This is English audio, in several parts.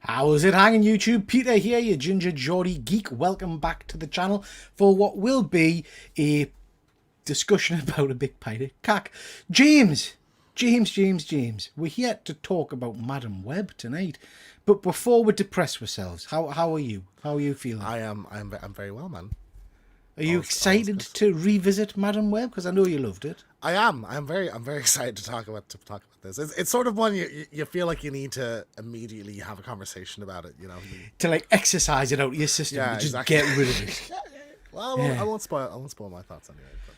How's it hanging, YouTube? Peter here, your ginger Geordie geek. Welcome back to the channel for what will be a discussion about a big pile of cack. James. We're here to talk about Madam Web tonight. But before we depress ourselves, how are you? How are you feeling? I'm very well, man. Are you excited to revisit Madam Web? Because I know you loved it. I am. I'm very excited to talk about this. It's sort of one you feel like you need to immediately have a conversation about it. You know, to like exercise it out of your system. Yeah, just exactly. Get rid of it. Well, I won't spoil my thoughts anyway. But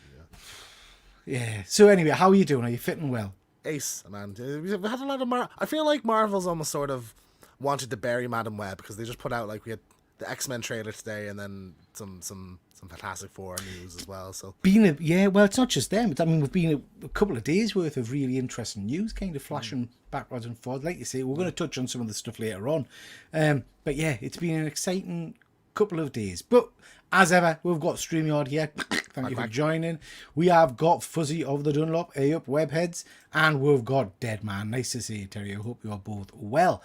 yeah. So anyway, how are you doing? Are you fitting well? Ace, man. We had a lot of I feel like Marvel's almost sort of wanted to bury Madam Web because they just put out we had the X-Men trailer today and then some Fantastic Four news as well. So well, it's not just them. I mean, we've been a couple of days worth of really interesting news, kind of flashing backwards and forwards. Like you say, we're going to touch on some of the stuff later on. But yeah, it's been an exciting couple of days. But as ever, we've got StreamYard here. Thank you for joining. We have got Fuzzy of the Dunlop, Up Webheads, and we've got Dead Man. Nice to see you, Terry. I hope you are both well.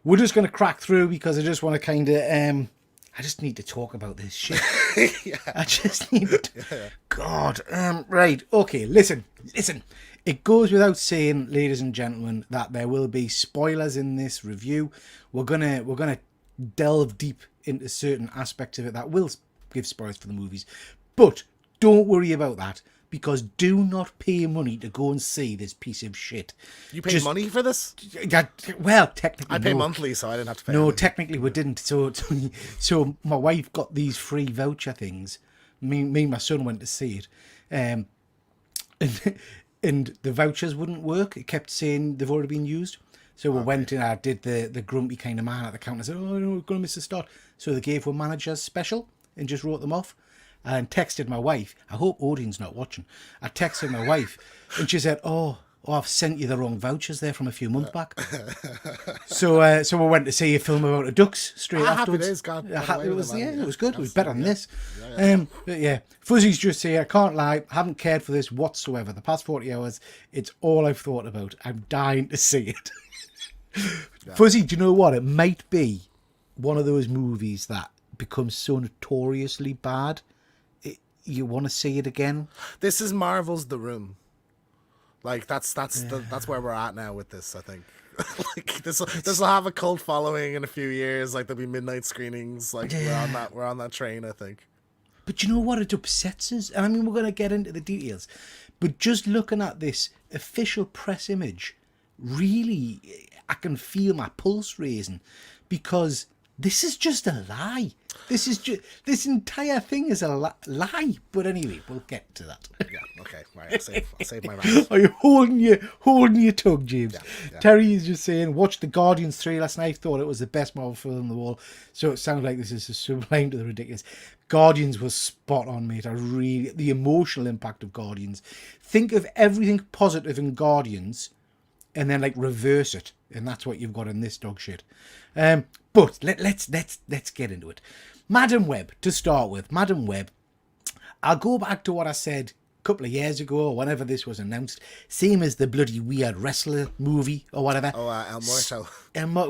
We're just going to crack through because I just want to kind of I just need to talk about this shit. Yeah. I just need to... Yeah. God. Right. Okay. Listen. It goes without saying, ladies and gentlemen, that there will be spoilers in this review. We're gonna delve deep into certain aspects of it that will give spoilers for the movies. But don't worry about that, because do not pay money to go and see this piece of shit. You pay money for this? Well, technically, I pay monthly, so I didn't have to pay. No, technically we didn't. So my wife got these free voucher things. Me and my son went to see it, and the vouchers wouldn't work. It kept saying they've already been used. So we went and I did the grumpy kind of man at the counter. I said, "Oh, no, we're going to miss the start." So they gave one manager's special and just wrote them off. And texted my wife. I hope Odin's not watching. I texted my wife, and she said, "Oh, I've sent you the wrong vouchers there from a few months back." So we went to see a film about the ducks straight afterwards. Happy days, it was good. It was better than this. But yeah, Fuzzy's just here. I can't lie. I haven't cared for this whatsoever. The past 40 hours, it's all I've thought about. I'm dying to see it. Yeah. Fuzzy, do you know what? It might be one of those movies that becomes so notoriously bad. You want to see it again? This is Marvel's The Room. That's where we're at now with this. I think this will have a cult following in a few years. There'll be midnight screenings. We're on that train. I think. But you know what? It upsets us. And I mean, we're going to get into the details. But just looking at this official press image, really, I can feel my pulse raising, because this is just a lie. This entire thing is a lie. But anyway, we'll get to that. Yeah, okay. Right, I'll save my rant. Are you holding your tongue, James? Yeah. Terry is just saying, watched the Guardians 3 last night, thought it was the best Marvel film in the world. So it sounds like this is a sublime to the ridiculous. Guardians was spot on, mate. The emotional impact of Guardians. Think of everything positive in Guardians and then reverse it. And that's what you've got in this dog shit. But let's get into it. Madam Web, to start with. Madam Web. I'll go back to what I said a couple of years ago, or whenever this was announced. Same as the bloody weird wrestler movie or whatever. Oh, El Muerto.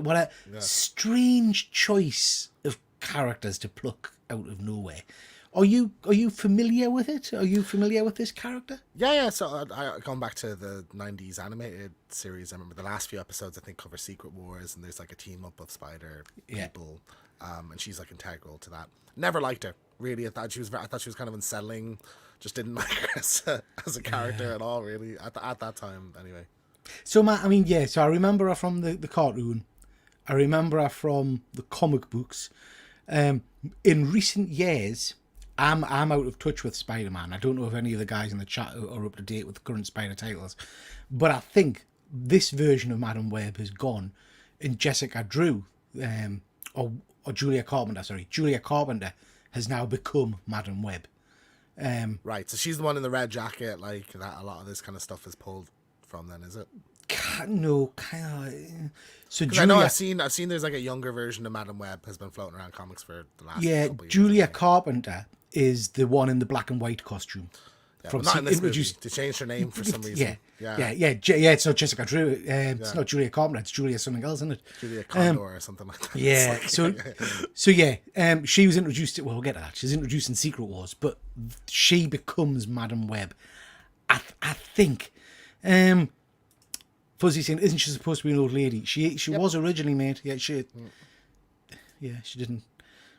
What a strange choice of characters to pluck out of nowhere. Are you familiar with it? Are you familiar with this character? Yeah. So I gone back to the 90s animated series. I remember the last few episodes, I think, cover Secret Wars, and there's a team up of spider people, and she's integral to that. Never liked her, really. I thought she was kind of unsettling. Just didn't like her as a character at all, really, at that time, anyway. So so I remember her from the cartoon. I remember her from the comic books. In recent years, I'm out of touch with Spider-Man. I don't know if any of the guys in the chat are up to date with the current Spider titles, but I think this version of Madam Web has gone, and Jessica Drew, or Julia Carpenter, Julia Carpenter has now become Madam Web. Right, so she's the one in the red jacket, that. A lot of this kind of stuff is pulled from. Then is it? No, kind of. So Julia, I know I've seen there's a younger version of Madam Web has been floating around comics for the last couple of years. Julia Carpenter is the one in the black and white costume. Yeah, but not in this movie. To change her name for some reason. Yeah. It's not Jessica Drew. It's not Julia Carpenter. It's Julia something else, isn't it? Julia Condor or something like that. Yeah. She was introduced. We'll get to that. She's introduced in Secret Wars, but she becomes Madam Web. I think. Fuzzy saying, isn't she supposed to be an old lady? She was originally made. Yeah, she didn't.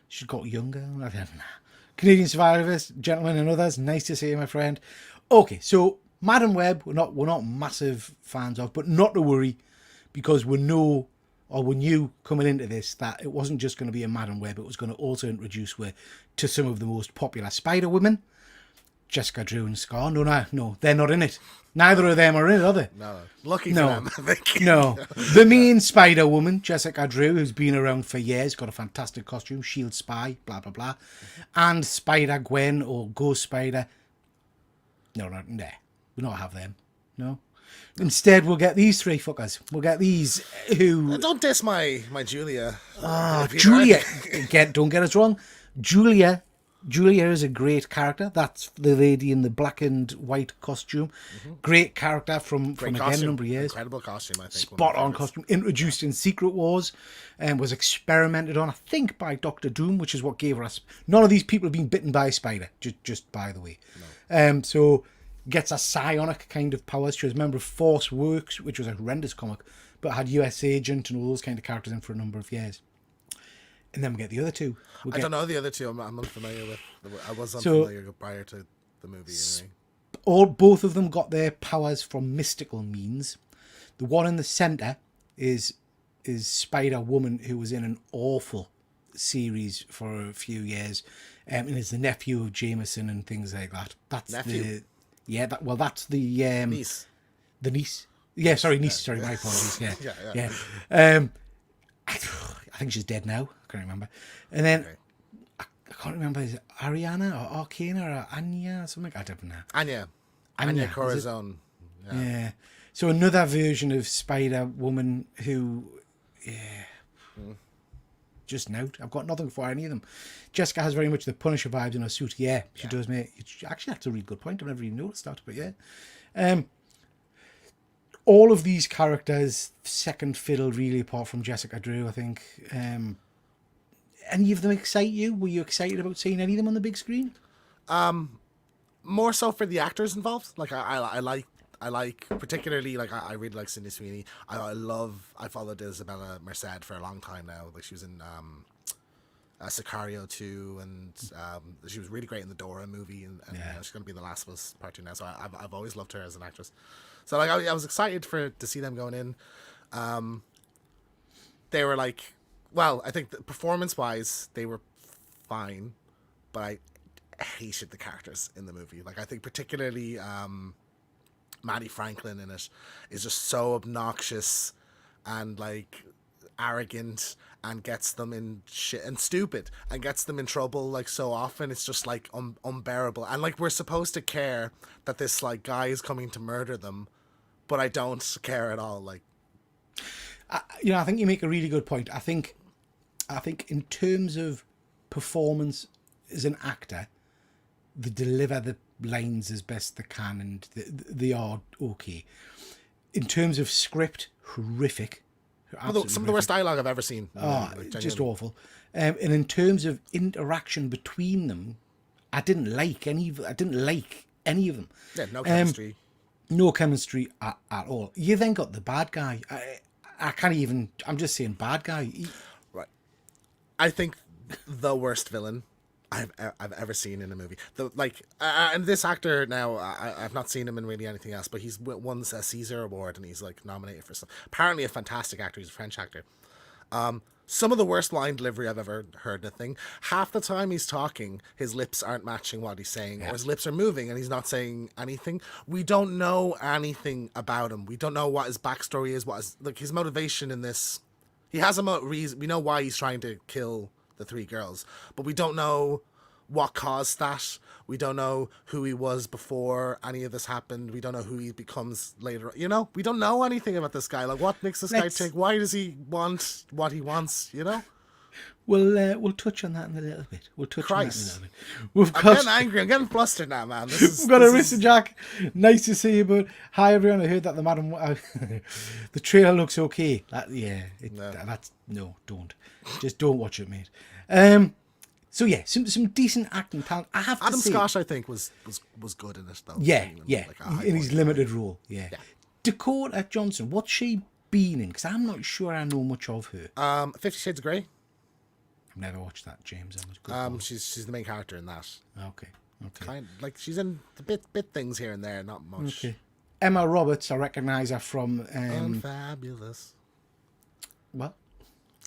She got younger. I don't know. Canadian survivors, gentlemen and others, nice to see you, my friend. Okay, so Madam Web, we're not massive fans of, but not to worry, because we knew coming into this that it wasn't just going to be a Madam Web, it was going to also introduce to some of the most popular Spider Women. Jessica Drew and Scar. No, they're not in it. Neither of them are in it, are they? No. Lucky for them, I think. No. The main Spider Woman, Jessica Drew, who's been around for years, got a fantastic costume, Shield Spy, blah, blah, blah. And Spider Gwen or Ghost Spider. No, not there. We'll not have them. No. Instead, we'll get these three fuckers. We'll get these who... Don't diss my Julia. Julia. Don't get us wrong. Julia is a great character. That's the lady in the black and white costume. Mm-hmm. Great character from again a number of years. Incredible costume, I think. Spot on costume. Introduced in Secret Wars and was experimented on, I think, by Doctor Doom, which is what gave her none of these people have been bitten by a spider, just by the way. No. So gets a psionic kind of powers. She was a member of Force Works, which was a horrendous comic, but had US Agent and all those kind of characters in for a number of years. And then we get the other two. I don't know the other two. I'm unfamiliar with. I was unfamiliar prior to the movie. Anyway. Both of them got their powers from mystical means. The one in the centre is Spider Woman, who was in an awful series for a few years, and is the nephew of Jameson and things like that. That's nephew. That's the niece. The niece. Yeah, sorry, niece. Sorry, my apologies. Yeah. I think she's dead now. I can't remember. And then I can't remember, is it Ariana or Arcana or Anya or something? I don't know. Anya Corazon. Yeah. So another version of Spider Woman who, just note. I've got nothing for any of them. Jessica has very much the Punisher vibes in her suit. Yeah, she does, mate. Actually, that's a really good point. I've never even noticed that, but yeah. All of these characters, second fiddle, really, apart from Jessica Drew, I think. Any of them excite you? Were you excited about seeing any of them on the big screen? More so for the actors involved. Like I like particularly like I really like Sydney Sweeney. I followed Isabella Merced for a long time now. Like she was in Sicario 2, and she was really great in the Dora movie, and she's going to be in The Last of Us Part 2 now. So I've always loved her as an actress. So like I was excited to see them going in. They were like, well, I think performance wise they were fine, but I hated the characters in the movie. Like I think particularly Maddie Franklin in it is just so obnoxious and like arrogant and gets them in shit and stupid and gets them in trouble like so often. It's just like unbearable, and like we're supposed to care that this like guy is coming to murder them, but I don't care at all. Like I think you make a really good point. I think in terms of performance as an actor, they deliver the lines as best they can, and they are okay. In terms of script, horrific. Some of the worst dialogue I've ever seen. Just awful. And in terms of interaction between them, I didn't like any of them. Yeah, no chemistry. No chemistry at all. You then got the bad guy. I can't even. I'm just saying bad guy. Right. I think the worst villain I've ever seen in a movie. And this actor now, I've not seen him in really anything else, but he's won a Caesar Award and he's like nominated for some. Apparently a fantastic actor. He's a French actor. Some of the worst line delivery I've ever heard. The thing, half the time he's talking, his lips aren't matching what he's saying, or his lips are moving and he's not saying anything. We don't know anything about him. We don't know what his backstory is. What his motivation in this. He has a reason. We know why he's trying to kill the three girls, but we don't know what caused that. We don't know who he was before any of this happened. We don't know who he becomes later. You know, we don't know anything about this guy. Like, what makes this guy tick? Why does he want what he wants? You know. We'll touch on that in a little bit. Christ. On that in a little bit. We've I'm got getting angry. I'm getting flustered now, man. we've got Arista Jack. Nice to see you, bud. Hi everyone. I heard that the Madam the trailer looks okay. Don't. Just don't watch it, mate. So yeah, some decent acting talent. I have to Adam say, Scott, I think, was good in it though. Yeah, Even, yeah. like, a high In his point. limited role, yeah. Dakota Johnson. What's she been in? Because I'm not sure I know much of her. 50 Shades of Grey. I've never watched that, James. I was good. She's the main character in that. Okay. Kind like she's in the bit things here and there, not much. Okay. Emma Roberts, I recognise her from Unfabulous. what?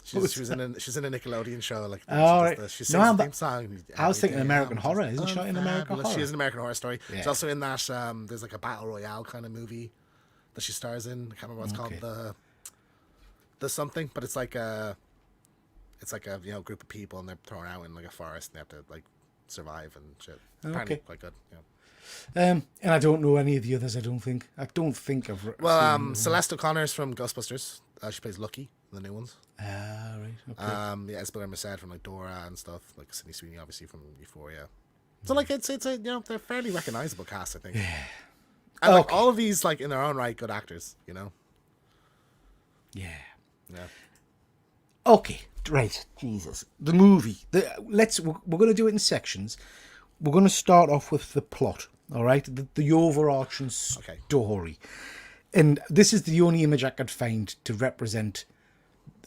She was in a Nickelodeon show. Like right. she sings the theme song. I was thinking American Horror. Isn't she in American Horror? She is an American Horror Story. Yeah. She's also in that. There's like a battle royale kind of movie that she stars in. I can't remember what it's called. The something, but it's like a group of people and they're thrown out in like a forest and they have to like survive and shit. Apparently quite good. Yeah. And I don't know any of the others. I don't think I've. Well, Celeste O'Connor's from Ghostbusters. She plays Lucky in the new ones. Right. Okay. Isabella Merced from like Dora and stuff. Like Sydney Sweeney, obviously from Euphoria. So like it's a they're fairly recognizable cast, I think. Yeah. And like all of these like in their own right good actors, you know. Yeah. Yeah. Okay. Right. Jesus. The movie. We're going to do it in sections. We're going to start off with the plot. All right. The overarching story. And this is the only image I could find to represent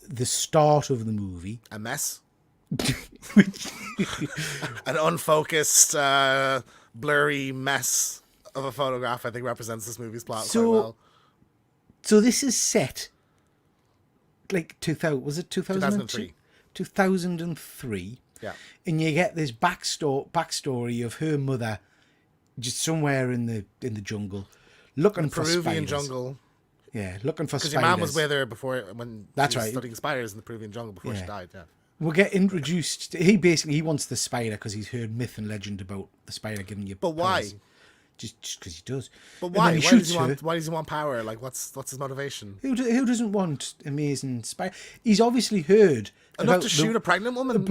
the start of the movie. A mess. An unfocused, blurry mess of a photograph, I think, represents this movie's plot quite well. So this is set like 2000. Was it 2003? 2003. Yeah. And you get this backstory of her mother, just somewhere in the jungle, looking for Peruvian spiders. jungle. Yeah, looking for spiders. Because your mom was with her before when That's she was right. studying spiders in the Peruvian jungle before she died. Yeah. We'll get introduced. He wants the spider because he's heard myth and legend about the spider giving you. But why? powers. Just because he does. But why? He Why does he want power? Like, what's his motivation? Who doesn't want amazing spider? He's obviously heard Enough to shoot a pregnant woman.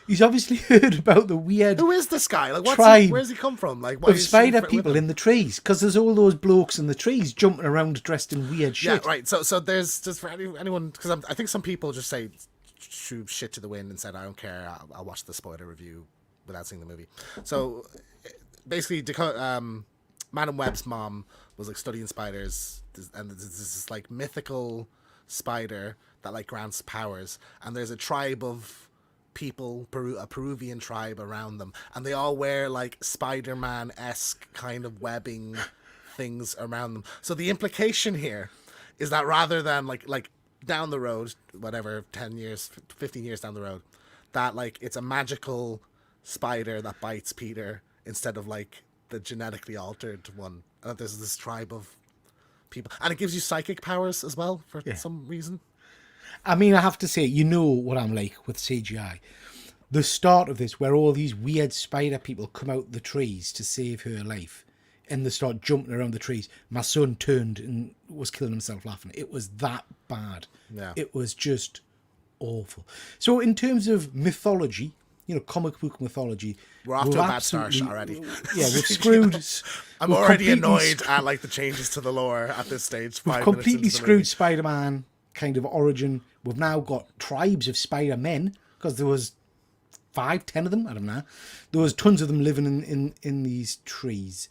He's obviously heard about the weird. Who is this guy? Like, where's he come from? Like, of spider people in the trees? Because there's all those blokes in the trees jumping around dressed in weird shit. Yeah, right. So there's just for anyone because I think some people just say shoot shit to the wind and said I don't care. I'll watch the spoiler review without seeing the movie. So basically, Madam Webe's mom was like studying spiders, and there's this like mythical spider that like grants powers, and there's a tribe of people, a Peruvian tribe around them, and they all wear like Spider-Man-esque kind of webbing things around them. So the implication here is that rather than like down the road, whatever, 10 years, 15 years down the road, that like it's a magical spider that bites Peter instead of like the genetically altered one. And there's this tribe of people, and it gives you psychic powers as well for some reason. I mean, I have to say, you know what I'm like with CGI. The start of this, where all these weird spider people come out the trees to save her life, and they start jumping around the trees. My son turned and was killing himself laughing. It was that bad. Yeah. It was just awful. So in terms of mythology, comic book mythology, we're off to a bad start already. Yeah, we've screwed. I'm already annoyed at like the changes to the lore at this stage. We've completely screwed Spider-Man kind of origin. We've now got tribes of Spider-Men because there was 5-10 of them. I don't know. There was tons of them living in these trees.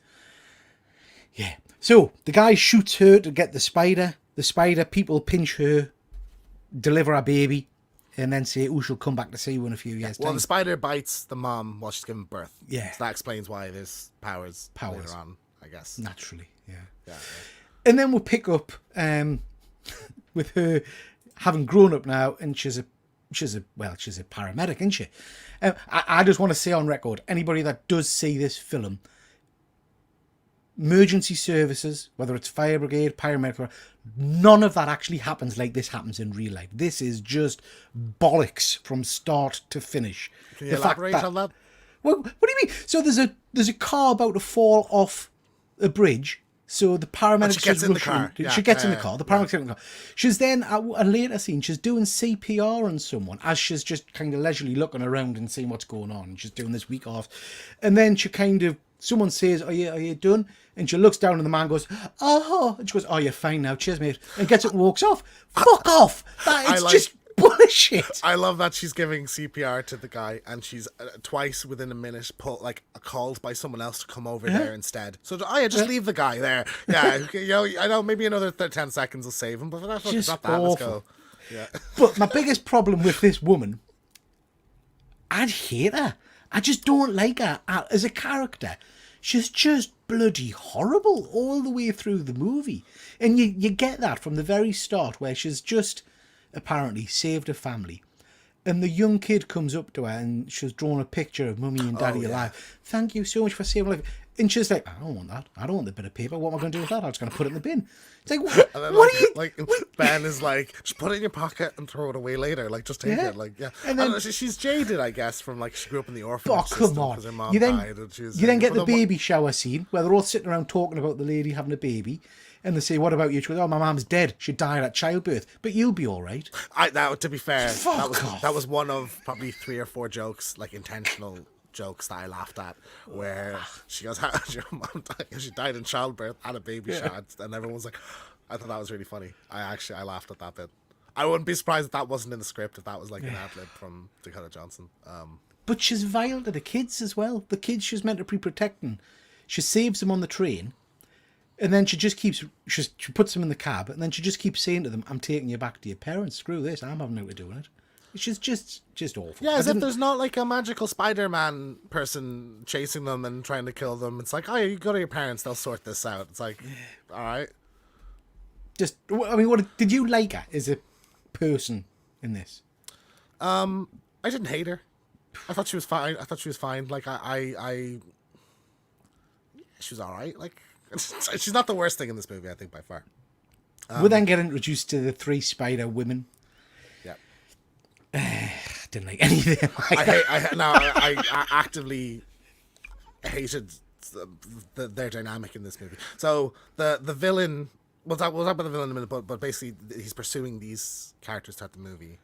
Yeah. So the guy shoots her to get the spider. The spider people pinch her, deliver a baby, and then say, "Oh, she'll come back to see you in a few years." Well, time. the spider bites the mom while she's giving birth. Yeah. So that explains why there's powers later on, I guess. Naturally, yeah. Yeah. And then we'll pick up with her having grown up now, and she's a paramedic, isn't she? I just want to say on record, anybody that does see this film, emergency services, whether it's fire brigade, paramedic, none of that actually happens like this happens in real life. This is just bollocks from start to finish. Can you elaborate on that? Well, what do you mean? So there's a car about to fall off a bridge. So the paramedics gets in the car. Yeah, she gets in the car. The paramedics get in the car. She's then, at a later scene, she's doing CPR on someone as she's just kind of leisurely looking around and seeing what's going on. She's doing this week off. And then she kind of, someone says, are you done? And she looks down and the man goes, oh. And she goes, oh, you're fine now. Cheers, mate. And gets up and walks off. Fuck off. It's just bullshit. I love that she's giving CPR to the guy, and she's twice within a minute called by someone else to come over there instead. So just leave the guy there. Yeah, I know maybe another 10 seconds will save him, but that's not that. Let's go. Yeah. But my biggest problem with this woman, I'd hate her. I just don't like her as a character. She's just bloody horrible all the way through the movie. And you get that from the very start, where she's just apparently saved her family. And the young kid comes up to her and she's drawn a picture of mummy and daddy alive. Thank you so much for saving life. And she's like, I don't want that. I don't want the bit of paper. What am I going to do with that? I'm just going to put it in the bin. It's like, what are you... Like, Ben is like, just put it in your pocket and throw it away later. Like, just take it. Like, yeah. And then, she's jaded, I guess, from like, she grew up in the orphanage system because her mom died. And she was, you then get the baby shower scene where they're all sitting around talking about the lady having a baby. And they say, what about you? She goes, oh, my mum's dead. She died at childbirth. But you'll be all right. To be fair, that was one of probably 3 or 4 jokes, like intentional jokes that I laughed at, where she goes, how did your mum die? She died in childbirth, had a baby shot, and everyone's like, I thought that was really funny. I laughed at that bit. I wouldn't be surprised if that wasn't in the script, if that was like an ad-lib from Dakota Johnson. But she's vile to the kids as well. The kids she's meant to be protecting. She saves them on the train. And then she just keeps, she puts them in the cab, and then she just keeps saying to them, I'm taking you back to your parents. Screw this. I'm having no to doing it. She's just awful. Yeah, as if there's not like a magical Spider-Man person chasing them and trying to kill them. It's like, oh, you go to your parents, they'll sort this out. It's like, all right. What did you like her as a person in this? I didn't hate her. I thought she was fine. Like, she was all right. Like, she's not the worst thing in this movie, I think, by far. We then get introduced to the 3 spider women. Yeah. Didn't like anything. I actively hated their dynamic in this movie. So the villain, we'll talk about the villain in a minute, but basically he's pursuing these characters throughout the movie.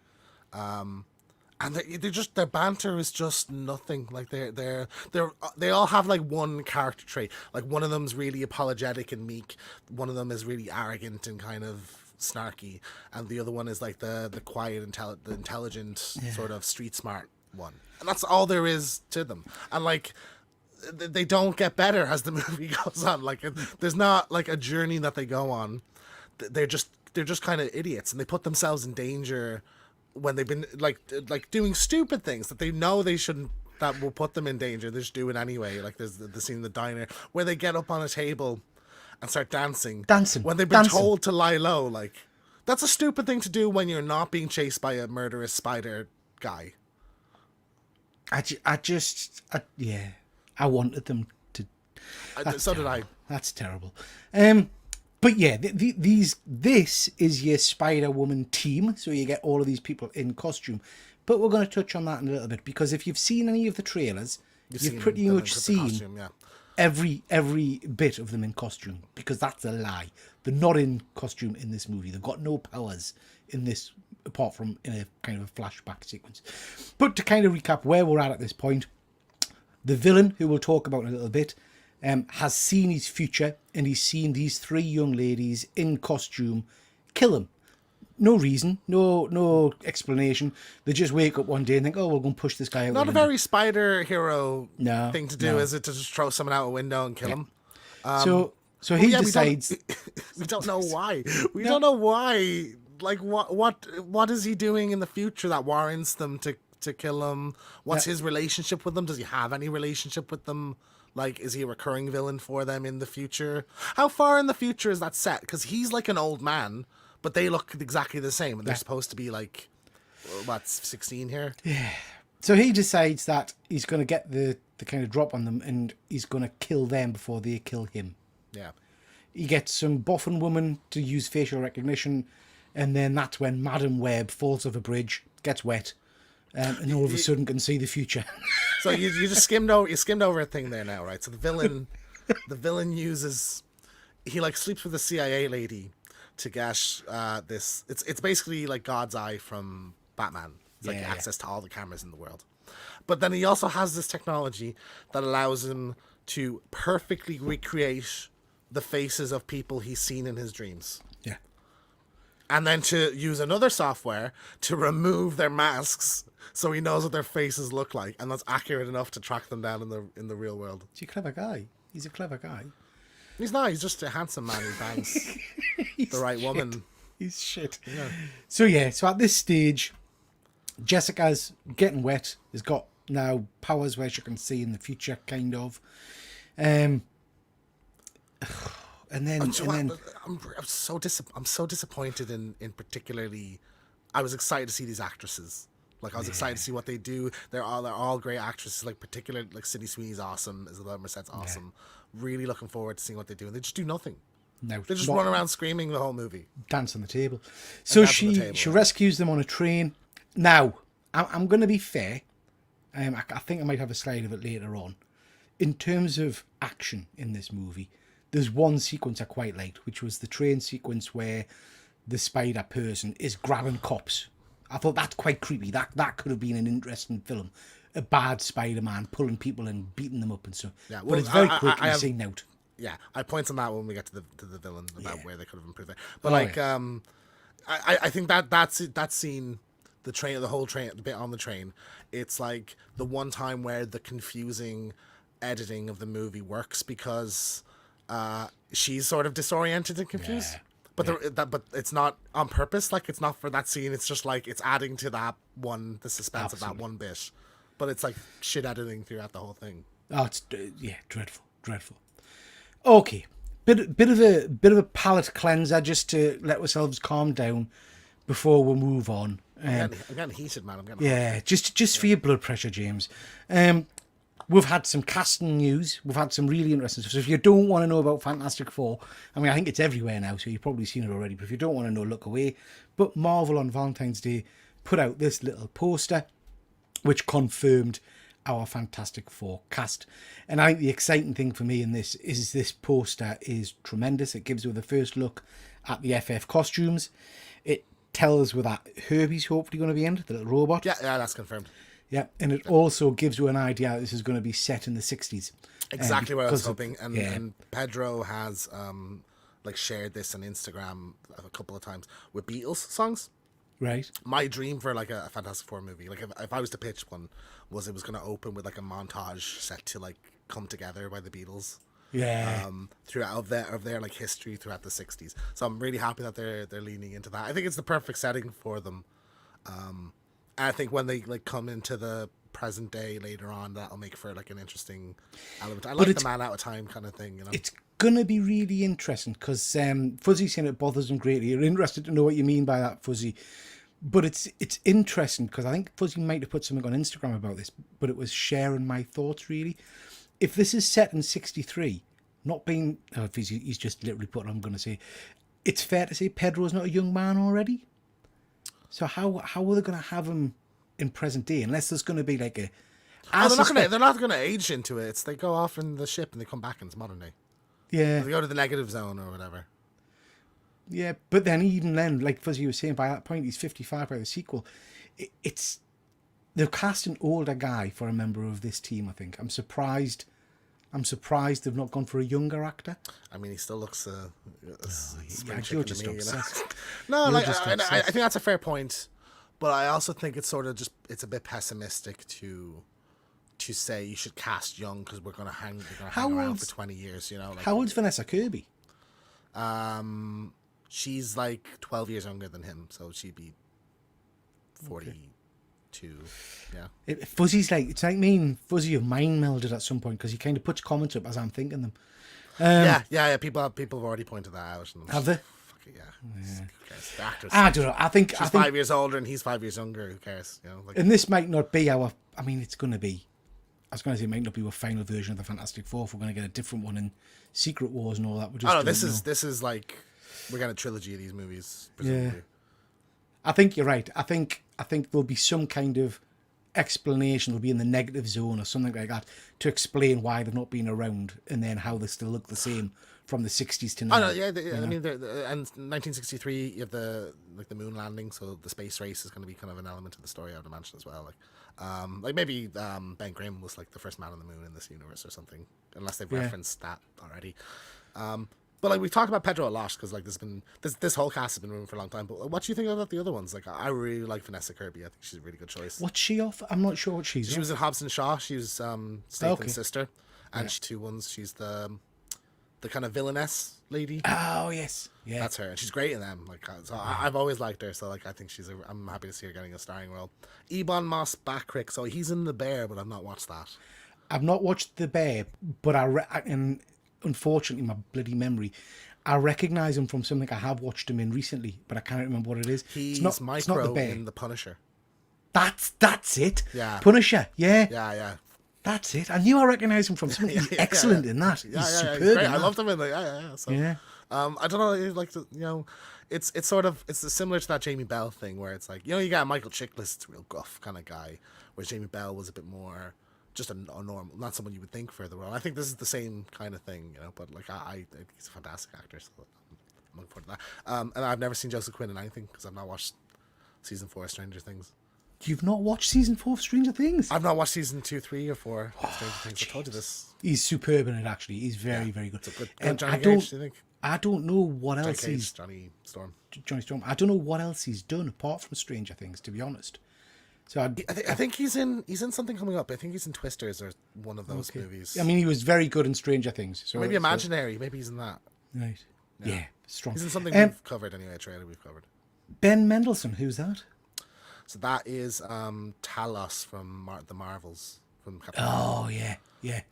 And their banter is just nothing. Like they all have like one character trait. Like one of them's really apologetic and meek. One of them is really arrogant and kind of snarky, and the other one is like the quiet, intelligent sort of street smart one. And that's all there is to them. And like they don't get better as the movie goes on. Like there's not like a journey that they go on. They're just kind of idiots, and they put themselves in danger when they've been like doing stupid things that they know they shouldn't, that will put them in danger. They just do it anyway. Like there's the scene in the diner where they get up on a table and start dancing when they've been told to lie low. Like, that's a stupid thing to do when you're not being chased by a murderous spider guy. I wanted them to. So did I. That's terrible. But yeah, this is your Spider-Woman team, so you get all of these people in costume. But we're going to touch on that in a little bit, because if you've seen any of the trailers, you've pretty much seen costume, every bit of them in costume, because that's a lie. They're not in costume in this movie. They've got no powers in this, apart from in a kind of a flashback sequence. But to kind of recap where we're at this point, the villain, who we'll talk about in a little bit, has seen his future, and he's seen these 3 young ladies in costume kill him. No reason, no explanation. They just wake up one day and think, oh, we're going to push this guy out. Not a very spider hero thing to do, is it, to just throw someone out a window and kill him? So he decides... We don't know why. We don't know why. Like, what is he doing in the future that warrants them to kill him? What's his relationship with them? Does he have any relationship with them? Like, is he a recurring villain for them in the future? How far in the future is that set? Because he's like an old man, but they look exactly the same. And they're supposed to be like, 16 here? Yeah. So he decides that he's going to get the kind of drop on them, and he's going to kill them before they kill him. Yeah. He gets some boffin woman to use facial recognition, and then that's when Madam Webe falls off a bridge, gets wet, and all of a sudden can see the future. So you just skimmed over a thing there now, right? So the villain uses he like sleeps with a CIA lady to get this. It's basically like God's eye from Batman. It's like access to all the cameras in the world. But then he also has this technology that allows him to perfectly recreate the faces of people he's seen in his dreams. Yeah. And then to use another software to remove their masks so he knows what their faces look like, and that's accurate enough to track them down in the real world. He's a clever guy. He's a clever guy. He's not. He's just a handsome man who bangs the right woman. He's shit. Yeah. So at this stage, Jessica's getting wet. Has got now powers where she can see in the future, kind of. And then I'm so disappointed in particularly. I was excited to see these actresses. Like I was excited to see what they do. They're all great actresses. Like particularly like Sydney Sweeney's awesome. Isabella Merced's awesome. Really looking forward to seeing what they do. And they just do nothing. No, they just run around screaming the whole movie. Dance on the table. So she rescues them on a train. Now I'm going to be fair. I think I might have a slide of it later on. In terms of action in this movie, there's one sequence I quite liked, which was the train sequence where the spider person is grabbing cops. I thought that's quite creepy. That could have been an interesting film. A bad Spider-Man pulling people and beating them up and stuff. Yeah, well, but it's very quickly seen out. Yeah, I point on that when we get to the villain about where they could have improved it. But I think that scene, the whole train, the bit on the train, it's like the one time where the confusing editing of the movie works because she's sort of disoriented and confused. Yeah. But it's not on purpose. Like it's not for that scene. It's just like it's adding to the suspense of that one bit. But it's like shit editing throughout the whole thing. Oh, it's dreadful. Okay, bit of a palate cleanser just to let ourselves calm down before we move on. I'm getting heated, man. Just for your blood pressure, James. We've had some casting news. We've had some really interesting stuff. So if you don't want to know about Fantastic Four, I mean, I think it's everywhere now, so you've probably seen it already. But if you don't want to know, look away. But Marvel on Valentine's Day put out this little poster, which confirmed our Fantastic Four cast. And I think the exciting thing for me in this is this poster is tremendous. It gives you the first look at the FF costumes. It tells us that Herbie's hopefully going to be in, the little robot. Yeah, that's confirmed. Yeah, and it also gives you an idea that this is going to be set in the 60s. Exactly what I was hoping. And Pedro has shared this on Instagram a couple of times with Beatles songs. Right. My dream for like a Fantastic Four movie, like if I was to pitch one, was it was going to open with like a montage set to like Come Together by the Beatles. Yeah. Throughout their like history throughout the 60s. So I'm really happy that they're leaning into that. I think it's the perfect setting for them. I think when they like come into the present day later on, that'll make for like an interesting element. I like the man out of time kind of thing, you know. It's gonna be really interesting because Fuzzy's saying it bothers him greatly. You're interested to know what you mean by that, Fuzzy. But it's interesting because I think Fuzzy might have put something on Instagram about this, but it was sharing my thoughts really. If this is set in 63, not being he's just literally put I'm gonna say, it's fair to say Pedro's not a young man already. So how are they going to have him in present day unless there's going to be like a? They're not going to age into it. They go off in the ship and they come back into modern day. Yeah, they go to the negative zone or whatever. Yeah, but then even then, like Fuzzy was saying, by that point he's 55 by the sequel. They're casting an older guy for a member of this team. I think I'm surprised they've not gone for a younger actor. I mean, he still looks you're just obsessed. No, I think that's a fair point, but I also think it's sort of it's a bit pessimistic to say you should cast young because we're going to hang around for 20 years. You know, how old's Vanessa Kirby? She's like 12 years younger than him, so she'd be 42. Yeah. Fuzzy's it's like me and Fuzzy have mind melded at some point because he kind of puts comments up as I'm thinking them. Yeah. People have already pointed that out. Have they? Fuck it, yeah. The actors. I don't know. I think she's 5 years older and he's 5 years younger. Who cares? You know. And this might not be our. I mean, it's going to be. I was going to say it might not be our final version of the Fantastic Four. If we're going to get a different one in Secret Wars and all that. This is like we're getting a trilogy of these movies. Presumably. Yeah. I think you're right. I think there'll be some kind of explanation. Will be in the negative zone or something like that to explain why they've not been around and then how they still look the same from the 60s to Oh now. no, yeah. I mean, and 1963, you have the moon landing, so the space race is going to be kind of an element of the story, I would imagine as well. Like maybe Ben Grimm was like the first man on the moon in this universe or something, unless they've referenced that already. But like we talked about Pedro a lot because like there's been this whole cast has been running for a long time. But what do you think about the other ones? Like I really like Vanessa Kirby. I think she's a really good choice. What's she off? I'm not sure what she's. She was in Hobbs and Shaw. She was Statham's sister, and she's the kind of villainess lady. Oh yes, yeah, that's her, and she's great in them. Like so I've always liked her. So like I think I'm happy to see her getting a starring role. Ebon Moss Backrack. So he's in The Bear, but I've not watched that. I've not watched The Bear, but and unfortunately, my bloody memory, I recognise him from something I have watched him in recently, but I can't remember what it is. He's it's Micro not The Bear. in The Punisher. That's it. Yeah. Punisher. Yeah. Yeah. That's it. I knew I recognised him from something. He's excellent in that. He's superb. He's great. I loved him in that. So, yeah. I don't know. Like it's sort of similar to that Jamie Bell thing where it's like you got Michael Chiklis, it's a real guff kind of guy, whereas Jamie Bell was a bit more just a normal, not someone you would think for the role. I think this is the same kind of thing, but like I think he's a fantastic actor, so I'm looking forward to that. And I've never seen Joseph Quinn in anything because I've not watched season 4 of Stranger Things. You've not watched season 4 of Stranger Things? I've not watched season 2, 3, or 4 of Stranger Things. I told you this. He's superb in it, actually. He's very, very good. It's a good Johnny Cage, do you think? I don't know what else he's... Johnny Storm. Johnny Storm. I don't know what else he's done apart from Stranger Things, to be honest. So I think he's in something coming up. I think he's in Twisters or one of those movies. I mean, he was very good in Stranger Things. So maybe Imaginary. Maybe he's in that. Right. Yeah, strong. He's in something we've covered anyway. A trailer we've covered. Ben Mendelsohn. Who's that? So that is Talos from the Marvels, from Captain Marvel. Yeah.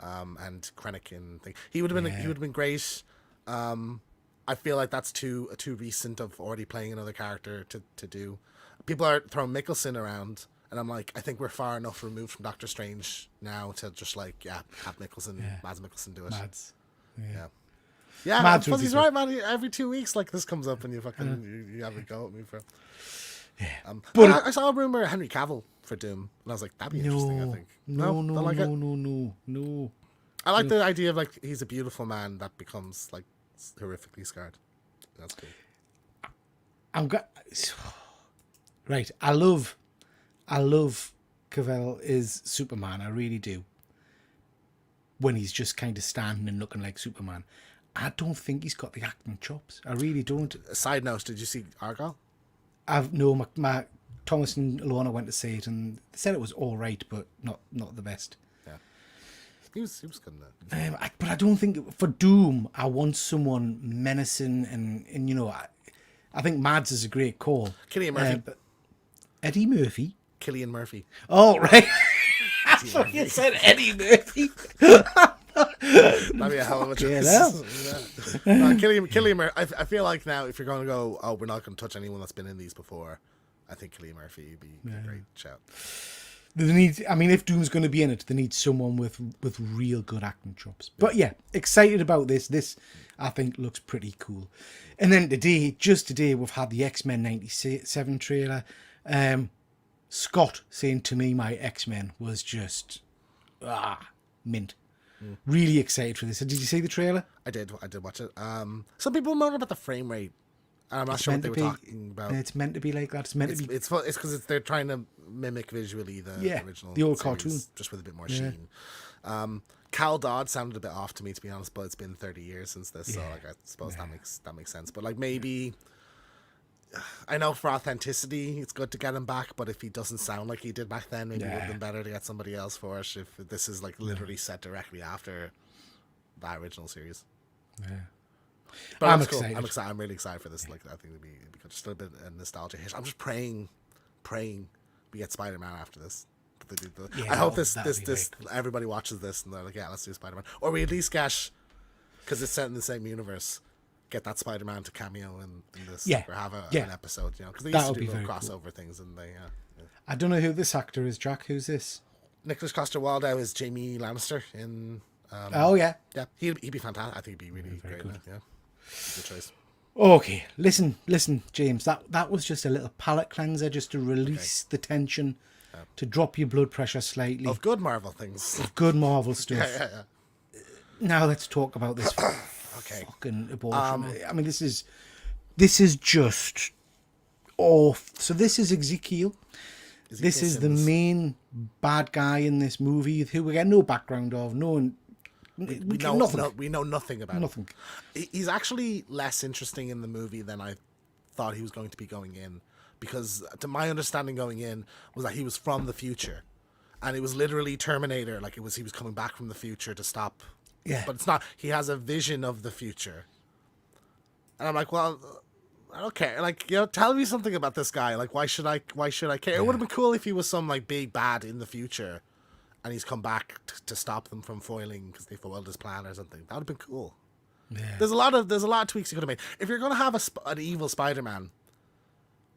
And Krennic in thing. He would have been great. I feel like that's too recent of already playing another character to do. People are throwing Mickelson around, and I'm like, I think we're far enough removed from Doctor Strange now to just like have Mickelson, Mads Mikkelsen do it. Mads. Yeah. Mads Fuzzy's right, man. Every 2 weeks, like this comes up, and you fucking you have a go at me for. Yeah. But I saw a rumor of Henry Cavill for Doom, and I was like, that'd be interesting. I think. No. I like the idea of like he's a beautiful man that becomes like horrifically scarred. That's cool. Right. I love Cavill is Superman. I really do. When he's just kind of standing and looking like Superman, I don't think he's got the acting chops. I really don't. Side note: did you see Argyle? My Thomas and Lorna went to see it and they said it was all right, but not the best. Yeah, he was good in that. But I don't think for Doom I want someone menacing and I think Mads is a great call. Cillian Murphy. Eddie Murphy. Cillian Murphy. Oh right. I thought you said Eddie Murphy. That'd be a hell of a choice. Cillian Murphy. I feel like now if you're going to go, we're not going to touch anyone that's been in these before, I think Cillian Murphy would be a great shout. If Doom's going to be in it, they need someone with real good acting chops. But yeah, excited about this. This, I think, looks pretty cool. And then today, we've had the X-Men 97 trailer. Scott saying to me my X-Men was just mint. Really excited for this. Did you see the trailer? I did watch it. Some people moan about the frame rate. I'm not sure what they were talking about. It's meant to be like that. It's meant to be. It's because they're trying to mimic visually the original, the old series, cartoon, just with a bit more sheen. Cal Dodd sounded a bit off to me, to be honest, but it's been 30 years since this, so like I suppose that makes sense. But like maybe. I know for authenticity, it's good to get him back, but if he doesn't sound like he did back then, maybe it would have been better to get somebody else for it. If this is like literally set directly after that original series, but I'm excited. Cool. I'm really excited for this. Like I think it'd be just a bit of nostalgia hit. I'm just praying we get Spider-Man after this. I hope this everybody watches this and they're like, yeah, let's do Spider-Man, or we at least get, because it's set in the same universe. Get that Spider-Man to cameo in this, or have an episode, because they used to do little crossover things, and they. I don't know who this actor is, Jack. Who's this? Nicholas Coster-Waldau is Jaime Lannister in. Yeah, he'd be fantastic. I think he'd be really great. Good. Good choice. Okay, listen, James. That was just a little palate cleanser, just to release the tension, to drop your blood pressure slightly. Of good Marvel things. Of good Marvel stuff. Yeah. Now let's talk about this Okay. fucking abortion. I mean, this is just off. So this is Ezekiel. This is the Sims. main bad guy in this movie who we get no background of, no one. We Nothing. know nothing about Nothing. him. He's actually less interesting in the movie than I thought he was going to be going in, because to my understanding going in was that he was from the future, and it was literally Terminator. Like he was coming back from the future to stop. Yeah. But it's not. He has a vision of the future, and I'm like, well, I don't care. Like, tell me something about this guy. Like, why should I care? It would have been cool if he was some like big bad in the future, and he's come back to stop them from foiling because they foiled his plan or something. That would have been cool. Yeah. There's a lot of tweaks you could have made. If you're gonna have an evil Spider-Man,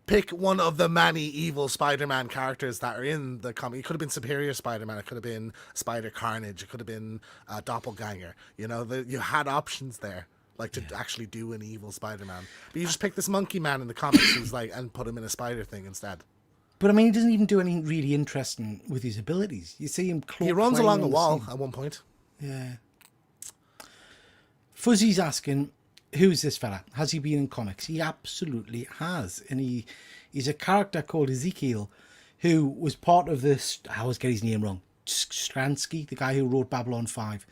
pick one of the many evil Spider-Man characters that are in the comic. It could have been Superior Spider-Man. It could have been Spider Carnage. It could have been Doppelganger. You had options there, like to actually do an evil Spider-Man. But you just pick this monkey man in the comics who's like, and put him in a spider thing instead. But I mean, he doesn't even do anything really interesting with his abilities. You see him. He runs along the wall at one point. Yeah. Fuzzy's asking, who's this fella? Has he been in comics? He absolutely has. And he's a character called Ezekiel, who was part of this, I always get his name wrong, Stransky, the guy who wrote Babylon 5.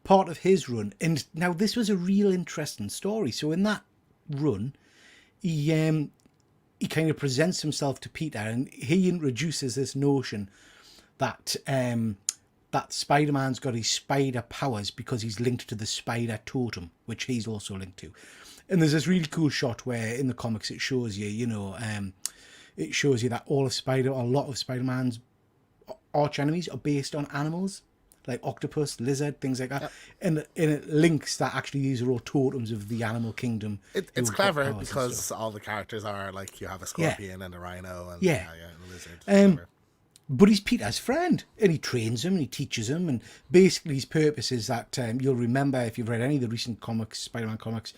Part of his run. And now this was a real interesting story. So in that run, he kind of presents himself to Peter, and he introduces this notion that that Spider-Man's got his spider powers because he's linked to the spider totem, which he's also linked to. And there's this really cool shot where in the comics it shows you, it shows you that a lot of Spider-Man's arch enemies are based on animals, like octopus, lizard, things like that. Yep. And it links that actually these are all totems of the animal kingdom. It's clever because all the characters are like, you have a scorpion and a rhino and, and a lizard. But he's Peter's friend, and he trains him and he teaches him, and basically his purpose is that you'll remember if you've read any of the recent comics, Spider-Man comics,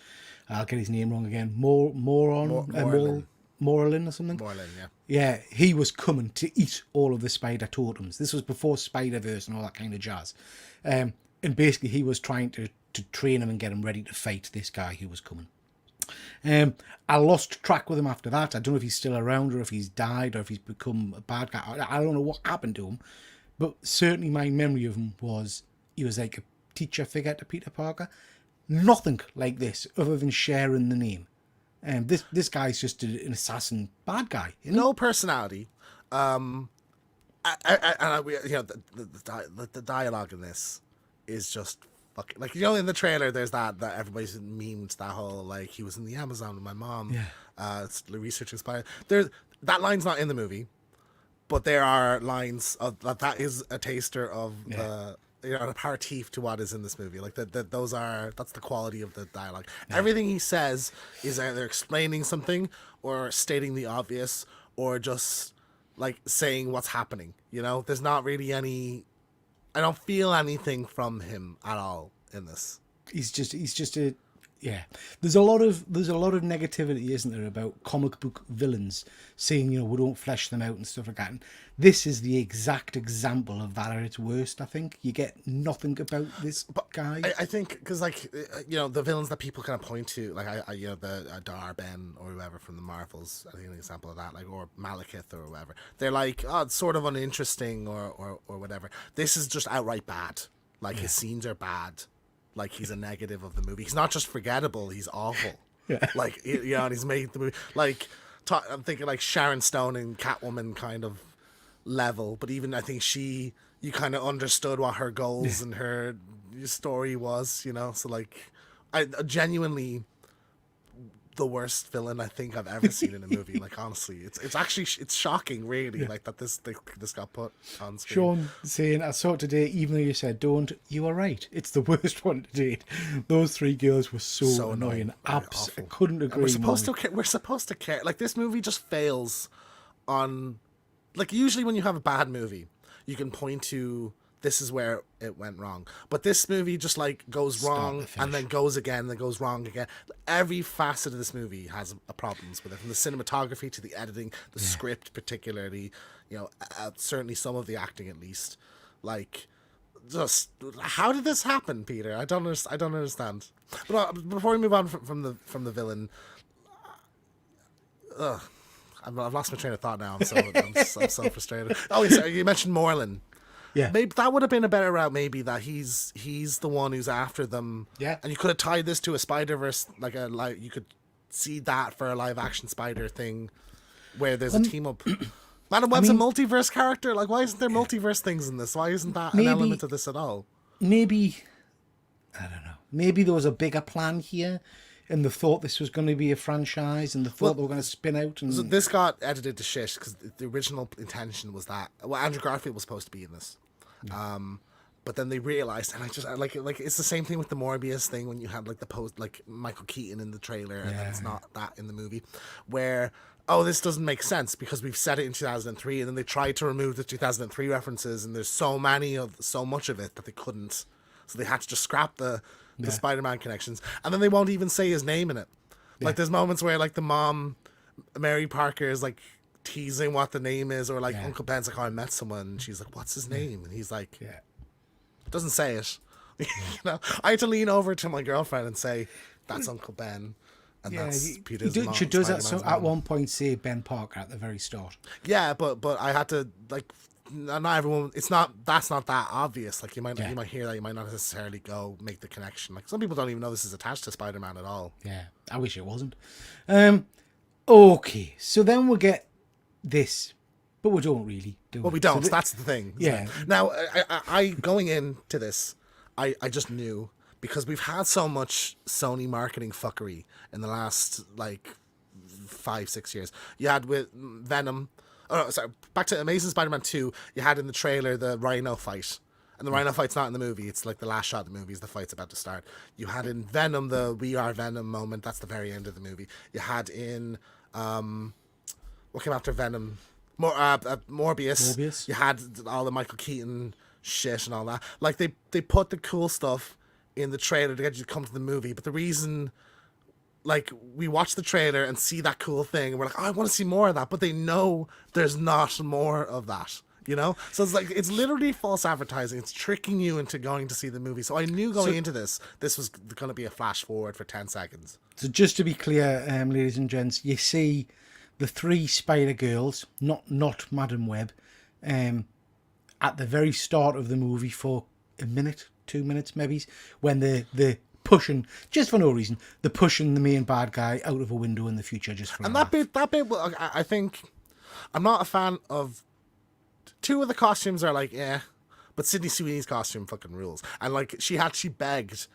I'll get his name wrong again, Morlin or something. Morlin, yeah. Yeah, he was coming to eat all of the spider totems. This was before Spider-Verse and all that kind of jazz. And basically he was trying to train him and get him ready to fight this guy who was coming. I lost track with him after that. I don't know if he's still around or if he's died or if he's become a bad guy. I don't know what happened to him, but certainly my memory of him was he was like a teacher figure to Peter Parker. Nothing like this other than sharing the name. This guy's just an assassin bad guy. No personality. The dialogue in this is just fucking, like, in the trailer there's that everybody's memed that whole like, he was in the Amazon with my mom. It's the research inspired. That line's not in the movie, but there are lines of that is a taster of an aperitif to what is in this movie. Like that's the quality of the dialogue. Everything he says is either explaining something or stating the obvious or just like saying what's happening. There's not really any. I don't feel anything from him at all in this. He's just a There's a lot of negativity, isn't there, about comic book villains saying, we don't flesh them out and stuff like that. And this is the exact example of that at its worst. I think you get nothing about this guy. I think because the villains that people kind of point to, like the Dar-Ben or whoever from the Marvels, I think an example of that, like, or Malekith or whoever. They're like, oh, it's sort of uninteresting or whatever. This is just outright bad. Like his scenes are bad. Like he's a negative of the movie. He's not just forgettable. He's awful. Like and he's made the movie like I'm thinking like Sharon Stone and Catwoman kind of level. But even I think you kind of understood what her goals and her story was. So like I genuinely the worst villain I think I've ever seen in a movie. Like honestly, it's actually shocking, really, like that this got put on screen. Sean saying, I saw it today, even though you said don't, you are right. It's the worst one to date. Those three girls were so annoying. I couldn't agree more. We're supposed to care. Like this movie just fails on, like usually when you have a bad movie, you can point to this is where it went wrong. But this movie just like goes wrong and then goes again, then goes wrong again. Every facet of this movie has problems with it, from the cinematography to the editing, the script particularly, certainly some of the acting at least. Like just how did this happen, Peter? I don't understand. But before we move on from the villain, I've lost my train of thought now. I'm so frustrated. Oh, sorry, you mentioned Moreland. Yeah, Maybe that would have been a better route. Maybe that he's the one who's after them. Yeah, and you could have tied this to a Spider-Verse, like you could see that for a live action Spider thing, where there's a team up. Madam Web's a multiverse character. Like, why isn't there multiverse things in this? Why isn't that an element of this at all? Maybe, I don't know. Maybe there was a bigger plan here, and they thought this was going to be a franchise, and they thought they were going to spin out. And so this got edited to shit because the original intention was that Andrew Garfield was supposed to be in this. But then they realized, and I just like it's the same thing with the Morbius thing when you had like the post like Michael Keaton in the trailer and then it's not that in the movie, where this doesn't make sense because we've set it in 2003 and then they tried to remove the 2003 references and there's so much of it that they couldn't, so they had to just scrap the Spider-Man connections, and then they won't even say his name in it. Like there's moments where like the mom Mary Parker is like teasing what the name is, or like Uncle Ben's like, I met someone, and she's like, what's his name? And he's like, doesn't say it. You know, I had to lean over to my girlfriend and say, that's Uncle Ben, and that's Peter's mom. She does at one point say Ben Parker at the very start. Yeah, but I had to like, not everyone. That's not that obvious. Like you might hear that, you might not necessarily go make the connection. Like some people don't even know this is attached to Spider-Man at all. Yeah, I wish it wasn't. Okay, so then we'll get this, but we don't really do. Well, we don't. So that's the thing. Yeah. Now, I going into this, I just knew, because we've had so much Sony marketing fuckery in the last like 5-6 years. You had with Venom. Oh, no, sorry. Back to Amazing Spider-Man 2. You had in the trailer the Rhino fight. And the Rhino fight's not in the movie. It's like the last shot of the movie is the fight's about to start. You had in Venom the "We Are Venom" moment. That's the very end of the movie. You had in what came after Venom? Morbius. You had all the Michael Keaton shit and all that. Like they put the cool stuff in the trailer to get you to come to the movie. But the reason, like, we watch the trailer and see that cool thing, and we're like, oh, I want to see more of that. But they know there's not more of that. You know, so it's like it's literally false advertising. It's tricking you into going to see the movie. So I knew going into this was going to be a flash forward for 10 seconds. So just to be clear, ladies and gents, you see the 3 Spider Girls, not Madam Web, at the very start of the movie for a minute, 2 minutes maybe, when they're pushing, just for no reason, they're pushing the main bad guy out of a window in the future just for. And that bit, I think, I'm not a fan of. 2 of the costumes are like, but Sydney Sweeney's costume fucking rules. And like she begged,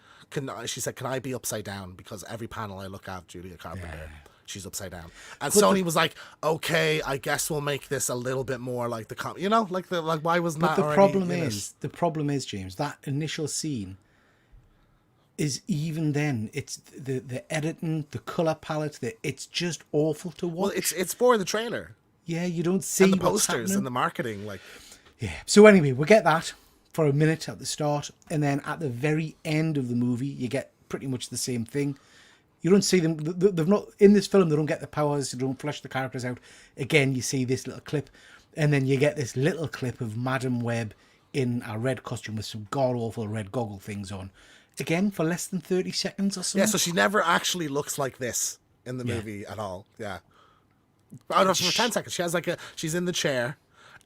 she said, can I be upside down? Because every panel I look at Julia Carpenter, she's upside down. And Sony was like, okay, I guess we'll make this a little bit more like the why wasn't that? But the problem is, James, that initial scene is, even then, it's the editing, the color palette, it's just awful to watch. Well, it's for the trailer. Yeah, you don't see and the what's posters happening. And the marketing, like. Yeah. So anyway, we get that for a minute at the start, and then at the very end of the movie, you get pretty much the same thing. You don't see them. They've not in this film. They don't get the powers. They don't flesh the characters out. Again, you see this little clip, and then you get this little clip of Madam Web in a red costume with some god awful red goggle things on. Again, for less than 30 seconds or something. Yeah. So she never actually looks like this in the movie at all. Yeah. Oh no, for 10 seconds. She has she's in the chair,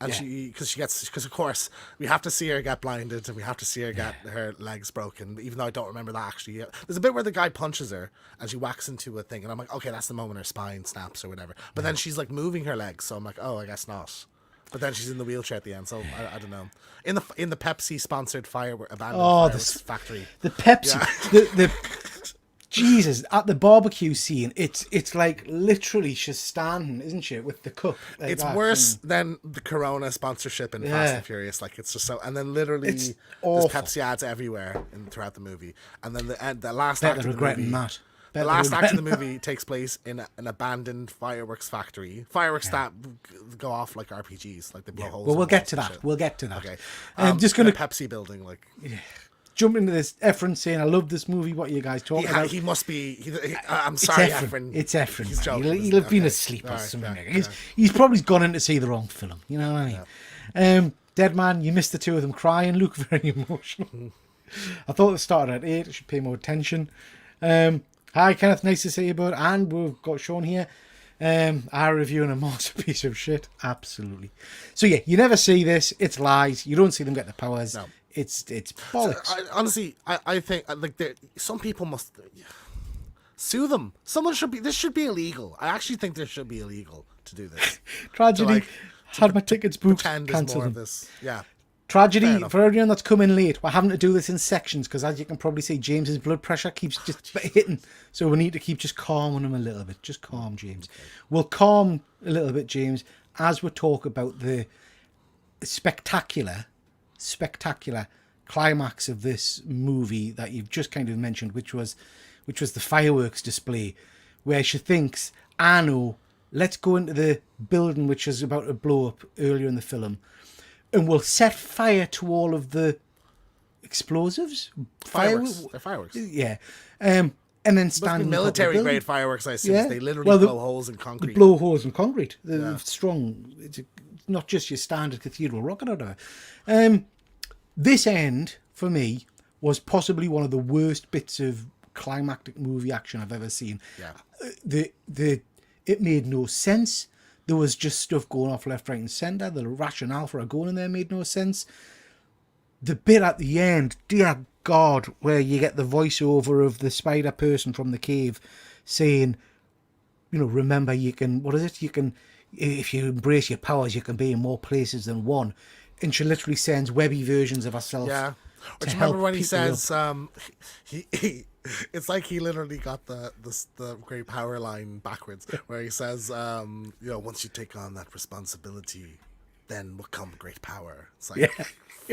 and because of course we have to see her get blinded and we have to see her get her legs broken. Even though I don't remember that actually. There's a bit where the guy punches her and she whacks into a thing, and I'm like, okay, that's the moment her spine snaps or whatever. But then she's like moving her legs, so I'm like, oh, I guess not. But then she's in the wheelchair at the end, so I don't know. In the Pepsi sponsored abandoned fireworks factory. The Pepsi, the Jesus, at the barbecue scene, it's like literally she's standing, isn't she, with the cup? Like it's worse than the Corona sponsorship in Fast and Furious. Like, it's just so, and then literally there's Pepsi ads everywhere throughout the movie, and then the last act of the movie. The last act of the movie takes place in an abandoned fireworks factory. Fireworks that go off like RPGs, like they blow holes. Well, we'll get to that. We'll get to that. Okay, I'm just gonna Pepsi building, like. Yeah. Jump into this. Efren saying, "I love this movie." What are you guys talking about? He must be. I'm sorry, Efren. It's Efren. He's joking, he'll have been asleep or something. He's probably gone in to see the wrong film. You know what I mean? Yeah. Dead Man, you missed the two of them crying. Luke, very emotional. I thought it started at 8. I should pay more attention. Hi, Kenneth. Nice to see you, bud. And we've got Sean here. Our reviewing a masterpiece of shit. Absolutely. So, yeah, you never see this. It's lies. You don't see them get the powers. No. It's bollocks. Honestly, I think like some people must sue them. This should be illegal. I actually think this should be illegal to do this. Tragedy. Had my tickets booked. Cancel them. This. Yeah. Tragedy for everyone that's come in late. We're having to do this in sections because, as you can probably see, James's blood pressure keeps just hitting. So we need to keep just calming him a little bit. Just calm, James. Okay. We'll calm a little bit, James, as we talk about the spectacular climax of this movie that you've just kind of mentioned, which was the fireworks display, where she thinks, I know, let's go into the building which is about to blow up earlier in the film, and we'll set fire to all of the explosives. Fireworks. They're fireworks. Yeah. And then stand military grade fireworks, I assume. Yeah. They literally blow holes in concrete. Blow holes in concrete. They're strong. It's not just your standard cathedral rocket or whatever. This end, for me, was possibly one of the worst bits of climactic movie action I've ever seen. Yeah. It made no sense. There was just stuff going off left, right, and centre. The rationale for it going in there made no sense. The bit at the end, dear God, where you get the voiceover of the spider person from the cave saying, remember, you can, what is it? You can, if you embrace your powers, you can be in more places than one. And she literally sends Webby versions of herself. Yeah. Or do you remember when he says, it's like he literally got the great power line backwards, where he says, once you take on that responsibility, then will come great power. It's like,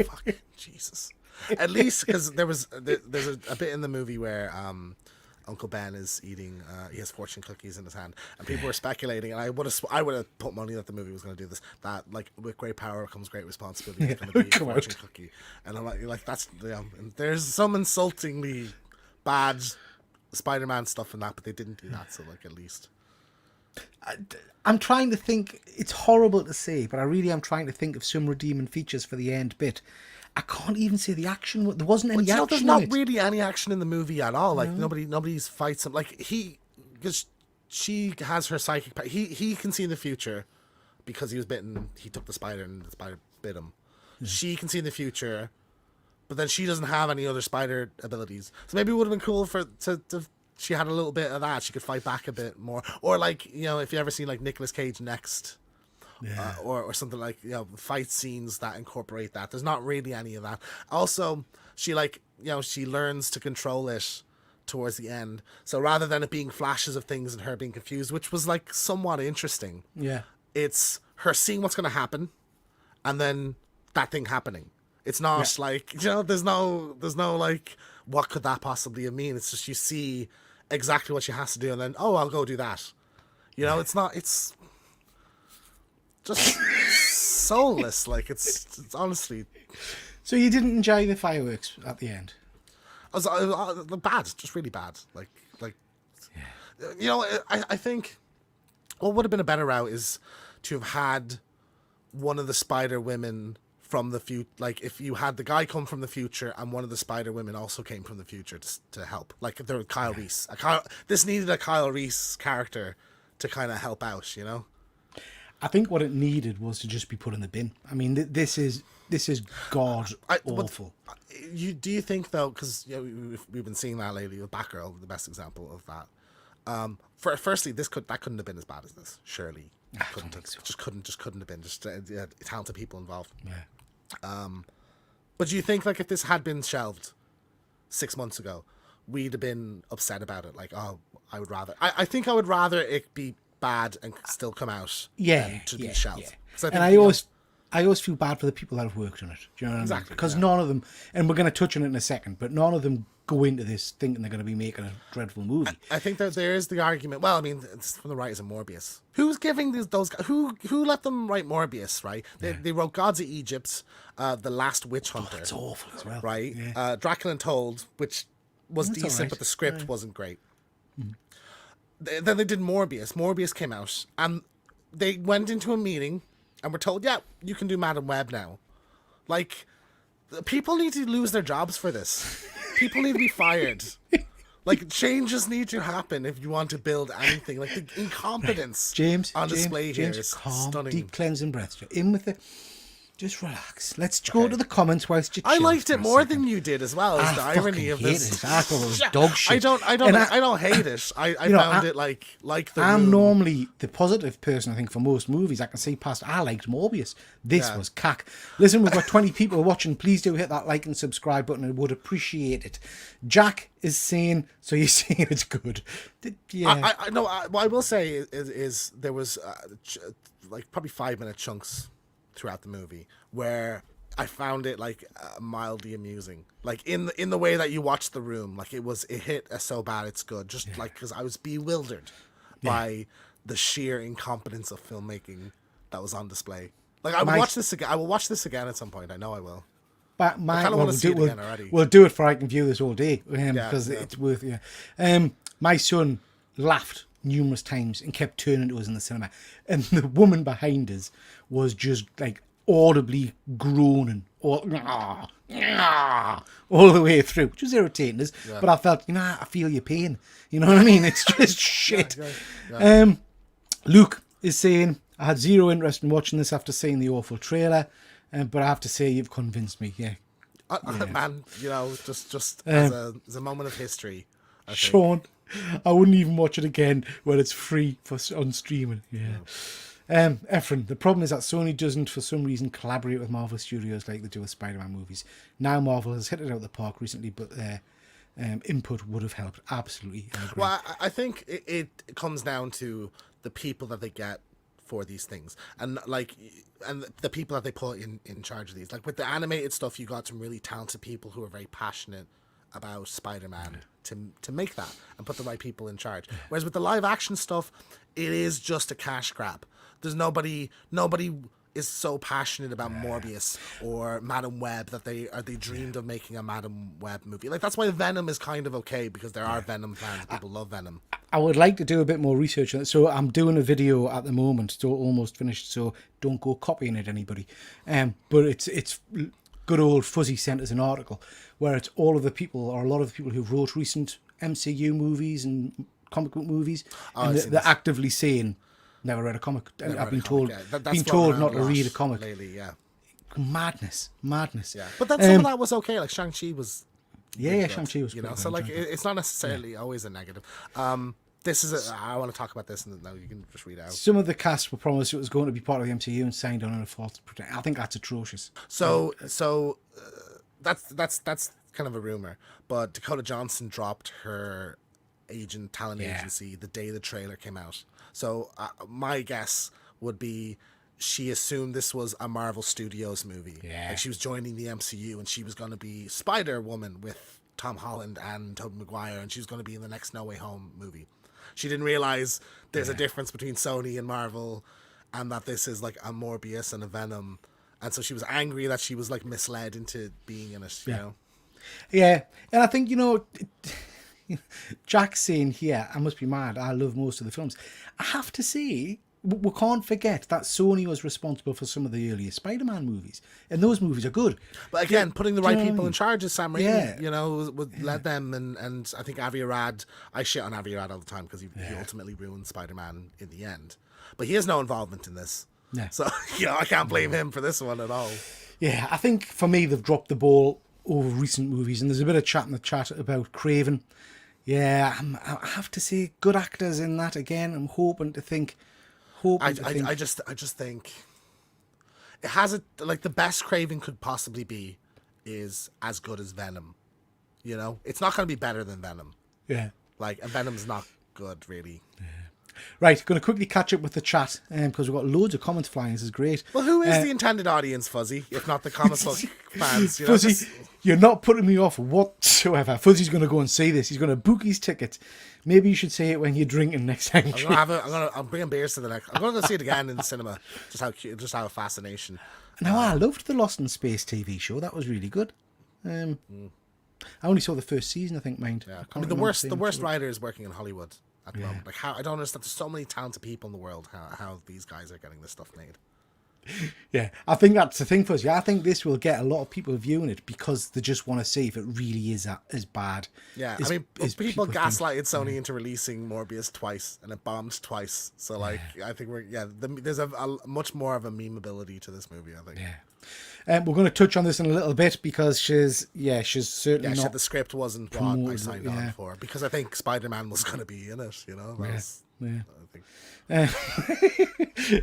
fuck, Jesus. At least, because there's a bit in the movie where Uncle Ben is eating, he has fortune cookies in his hand, and people were speculating, and I would have put money that the movie was going to do this, that like with great power comes great responsibility. It's going to be a fortune cookie, and I'm like that's and there's some insultingly bad Spider-Man stuff in that, but they didn't do that, so like at least. I'm trying to think. It's horrible to say, but I really am trying to think of some redeeming features for the end bit. I can't even say the action. There wasn't any action. There's not really any action in the movie at all. Like nobody's fights him. Like because she has her psychic power. He can see in the future because he was bitten. He took the spider and the spider bit him. Yeah. She can see in the future, but then she doesn't have any other spider abilities. So maybe it would have been cool to she had a little bit of that. She could fight back a bit more, or like if you ever seen like Nicolas Cage Next. Yeah. Or something like fight scenes that incorporate that. There's not really any of that. Also, she she learns to control it towards the end. So rather than it being flashes of things and her being confused, which was like somewhat interesting. Yeah, it's her seeing what's going to happen, and then that thing happening. It's not like there's no like what could that possibly mean. It's just you see exactly what she has to do, and then I'll go do that. It's not. It's just soulless. Like it's honestly. So you didn't enjoy the fireworks at the end? I was bad, just really bad. I think what would have been a better route is to have had one of the Spider Women from the future. Like if you had the guy come from the future and one of the Spider Women also came from the future to help. Like if there was Kyle Reese. This needed a Kyle Reese character to kind of help out. I think what it needed was to just be put in the bin. I mean, this is god awful. Do you think though? Because we've been seeing that lately with Batgirl, the best example of that. Firstly, that couldn't have been as bad as this. Surely, couldn't have. So. Just couldn't have been. Just talented people involved. Yeah. But do you think like if this had been shelved 6 months ago, we'd have been upset about it? Like, I would rather. I think I would rather it be bad and still come out than to be shelved. Yeah. And I always feel bad for the people that have worked on it. Do you know what I mean? Because none of them, and we're going to touch on it in a second, but none of them go into this thinking they're going to be making a dreadful movie. I think that there is the argument. Well, I mean, it's from the writers of Morbius. Who's giving those guys? Who let them write Morbius? Right? They wrote Gods of Egypt, The Last Witch Hunter. That's awful as well. Right? Yeah. Dracula Untold, which was decent, but the script wasn't great. Mm-hmm. Then they did Morbius. Morbius came out, and they went into a meeting and were told, "Yeah, you can do Madam Web now." Like, people need to lose their jobs for this. People need to be fired. Like, changes need to happen if you want to build anything. Like, the incompetence on display here is calm, stunning. deep cleansing breath. In with it. Just relax. Let's go to the comments whilst you chill. I liked it more than you did as well. Is the irony of this? I thought it was dog shit. I don't hate it. I found it like the I'm Room. normally the positive person, I think, for most movies. I can see past. I liked Morbius. This was cack. Listen, we've got 20 people watching. Please do hit that like and subscribe button. I would appreciate it. Jack is saying, so you're saying it's good. Yeah. What I will say is there was like probably 5-minute chunks throughout the movie where I found it like mildly amusing, like in the way that you watch The Room. Like it hit so bad it's good, just like because I was bewildered by the sheer incompetence of filmmaking that was on display. Like I will watch this again. I will watch this again at some point. I know I will. But I kind of want to see it again already. We'll do it for I can view this all day because it's worth it. Yeah. My son laughed numerous times and kept turning to us in the cinema, and the woman behind us was just like audibly groaning all the way through, which was irritating us. But I felt, I feel your pain. You know what I mean? It's just shit. Luke is saying, I had zero interest in watching this after seeing the awful trailer, but I have to say you've convinced me. Man, just as a moment of history, I think. Sean, I wouldn't even watch it again when it's free on streaming. Efren, the problem is that Sony doesn't, for some reason, collaborate with Marvel Studios like they do with Spider-Man movies. Now Marvel has hit it out of the park recently, but their input would have helped. Absolutely. I agree. Well, I think it comes down to the people that they get for these things, and the people that they put in charge of these. Like with the animated stuff, you got some really talented people who are very passionate about Spider-Man to make that and put the right people in charge. Whereas with the live action stuff, it is just a cash grab. There's nobody is so passionate about Morbius or Madam Web that they dreamed of making a Madam Web movie. Like that's why Venom is kind of okay, because there are Venom fans. People love Venom. I would like to do a bit more research on it. So I'm doing a video at the moment, so almost finished. So don't go copying it, anybody. But it's good old Fuzzy sent us an article where it's all of the people, or a lot of the people who wrote recent MCU movies and comic book movies, and they're actively saying, never read a comic. I've been told not to read a comic lately. Madness. Yeah, but then some of that was okay. Like Shang-Chi was. Yeah, Shang-Chi was. So like it's not necessarily always a negative. This is I want to talk about this, and now you can just read it out. Some of the cast were promised it was going to be part of the MCU and signed on in a false pretense. I think that's atrocious. So that's kind of a rumor, but Dakota Johnson dropped her talent agency the day the trailer came out. So my guess would be she assumed this was a Marvel Studios movie. Yeah. Like she was joining the MCU and she was going to be Spider-Woman with Tom Holland and Tobey Maguire, and she was going to be in the next No Way Home movie. She didn't realize there's a difference between Sony and Marvel, and that this is like a Morbius and a Venom. And so she was angry that she was like misled into being in it, you know? Yeah. And I think, Jack's saying here, I must be mad. I love most of the films. I have to say, we can't forget that Sony was responsible for some of the earlier Spider-Man movies, and those movies are good. But again, putting the right people in charge is Sam Raimi, led them, and I think Avi Arad, I shit on Avi Arad all the time because he ultimately ruined Spider-Man in the end. But he has no involvement in this. Yeah. So, I can't blame him for this one at all. Yeah, I think for me, they've dropped the ball over recent movies, and there's a bit of chat in the chat about Craven. Yeah, I have to say, good actors in that again. I'm hoping to think. I just think it has like the best Craven could possibly be is as good as Venom. It's not going to be better than Venom. Yeah, and Venom's not good really. Yeah. Right, going to quickly catch up with the chat because we've got loads of comments flying. This is great. Well, who is the intended audience, Fuzzy, if not the comic book fans? Fuzzy, you're not putting me off whatsoever. Fuzzy's going to go and see this. He's going to book his ticket. Maybe you should say it when you're drinking next time. I'm bringing beers to the next. I'm going to go see it again in the cinema. Just how fascination. Now, I loved the Lost in Space TV show. That was really good. I only saw the first season, I think, mind. Yeah. I mean, the worst writer is working in Hollywood at the moment. Like, how I don't understand. There's so many talented people in the world. How these guys are getting this stuff made. Yeah, I think that's the thing for us. Yeah, I think this will get a lot of people viewing it because they just want to see if it really is as bad. Yeah, as, I mean, as people think. gaslighted Sony into releasing Morbius twice, and it bombed twice. So, like, I think there's a much more of a memeability to this movie, I think. Yeah. We're going to touch on this in a little bit because she's certainly not. The script wasn't what I signed on for, because I think Spider-Man was going to be in it, you know? I think.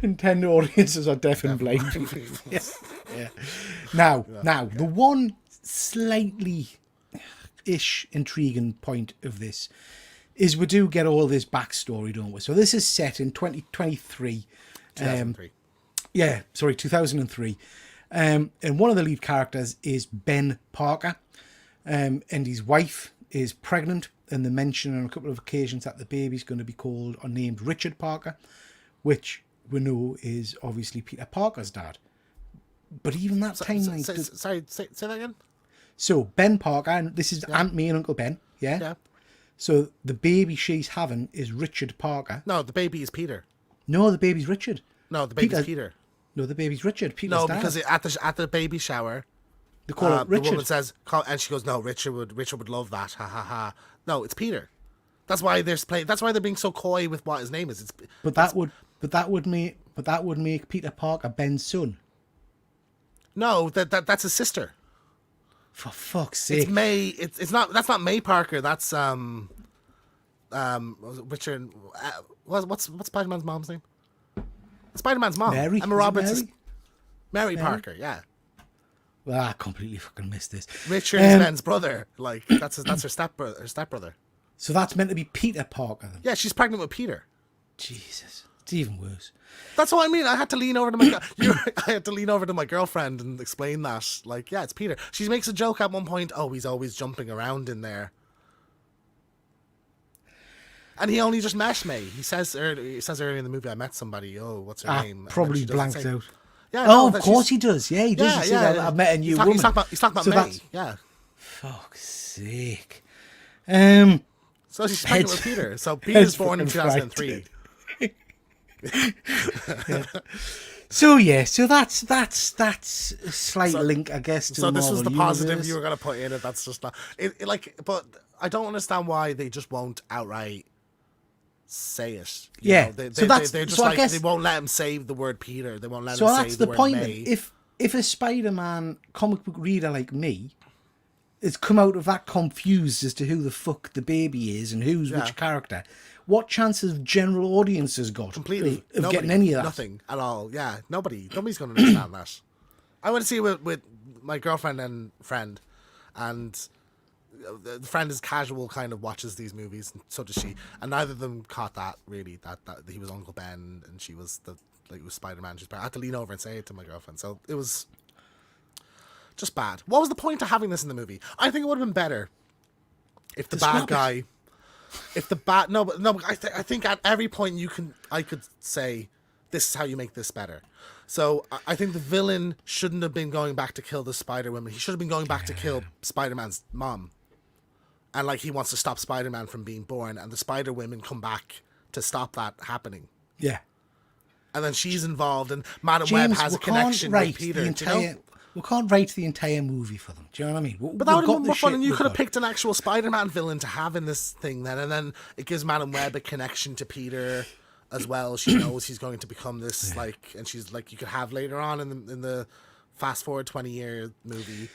Nintendo audiences are deaf and blind. Yeah. Now, the one slightly-ish intriguing point of this is we do get all this backstory, don't we? So this is set in 2023. 2003. 2003. And one of the lead characters is Ben Parker, and his wife is pregnant, and they mention on a couple of occasions that the baby's going to be called or named Richard Parker, which we know is obviously Peter Parker's dad. But even that timeline... Sorry, say that again? So, Ben Parker, and this is Aunt May and Uncle Ben, yeah? Yeah. So, the baby she's having is Richard Parker. No, the baby is Peter. No, the baby's Richard. No, the baby's Peter. No, the baby's Richard. Peter's dad. Because at the baby shower... They call it Richard. The woman says, and she goes, "No, Richard would love that." Ha ha ha. No, it's Peter. That's why they're being so coy with what his name is. But that would make Peter Parker Ben's son. No, that's his sister. For fuck's sake! It's May. It's not. That's not May Parker. That's Richard. What's Spider-Man's mom's name? Spider-Man's mom. Mary. Emma Roberts. Mary Parker. Yeah. Well, I completely fucking missed this. Richard is Ben's brother. Like that's her stepbrother. So that's meant to be Peter Parker then? Yeah, she's pregnant with Peter. Jesus, it's even worse. That's what I mean. I had to lean over to my girlfriend and explain that. Like, yeah, it's Peter. She makes a joke at one point. Oh, he's always jumping around in there. And he only just met me. He says earlier in the movie, I met somebody. Oh, what's her name? Probably blanked out. Yeah, of course he does. Yeah, he does. Yeah, he says, I met a new woman. He's talking about me. Yeah. Fuck's sake. So she's pregnant with Peter. So Peter's born in 2003. So that's a slight link, I guess. To so this was the positive universe. You were going to put in it. That's just not but I don't understand why they just won't outright say it. They're just they won't let him say the word Peter. They won't let him say the word May. So that's the point. Then. If a Spider-Man comic book reader like me has come out of that confused as to who the fuck the baby is and who's which character, what chance has general audiences got completely of getting any of that? Nothing at all. Yeah, nobody's going to understand that. I went to see it with my girlfriend and friend, and the friend is casual, kind of watches these movies, and so does she. And neither of them caught that really that he was Uncle Ben and she was it was Spider-Man. I had to lean over and say it to my girlfriend. So it was just bad. What was the point of having this in the movie? I think it would have been better if the bad guy, I think at every point I could say this is how you make this better. So I think the villain shouldn't have been going back to kill the Spider-Woman. He should have been going back to kill Spider-Man's mom. And like he wants to stop Spider-Man from being born, and the Spider-Women come back to stop that happening. Yeah. And then she's involved, and Madam Web has a connection with Peter. We can't write the entire movie for them. Do you know what I mean? But that would have been more fun, and you could have picked an actual Spider-Man villain to have in this thing then, and then it gives Madam Web a connection to Peter as well. She knows he's going to become this, and she's like, you could have later on in the fast forward 20-year movie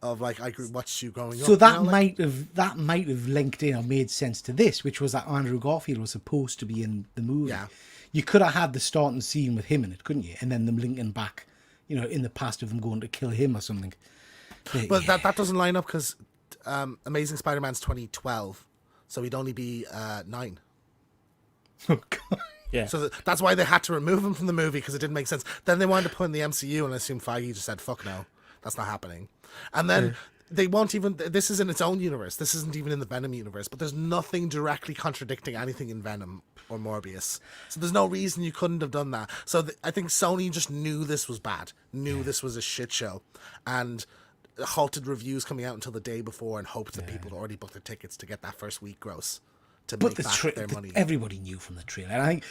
of like, I watched you growing up. So that might have linked in or made sense to this, which was that Andrew Garfield was supposed to be in the movie. Yeah. You could have had the starting scene with him in it, couldn't you? And then them linking back, in the past of them going to kill him or something. But that doesn't line up because Amazing Spider-Man's 2012, so he'd only be 9. Oh, God. Yeah. So that's why they had to remove him from the movie, because it didn't make sense. Then they wanted to put in the MCU, and I assume Feige just said, fuck no, that's not happening. And then they won't even, this is in its own universe. This isn't even in the Venom universe, but there's nothing directly contradicting anything in Venom or Morbius. So there's no reason you couldn't have done that. So I think Sony just knew this was bad, this was a shit show, and halted reviews coming out until the day before and hoped that people had already booked their tickets to get that first week gross to But make back their money. everybody knew from the trailer. And I think,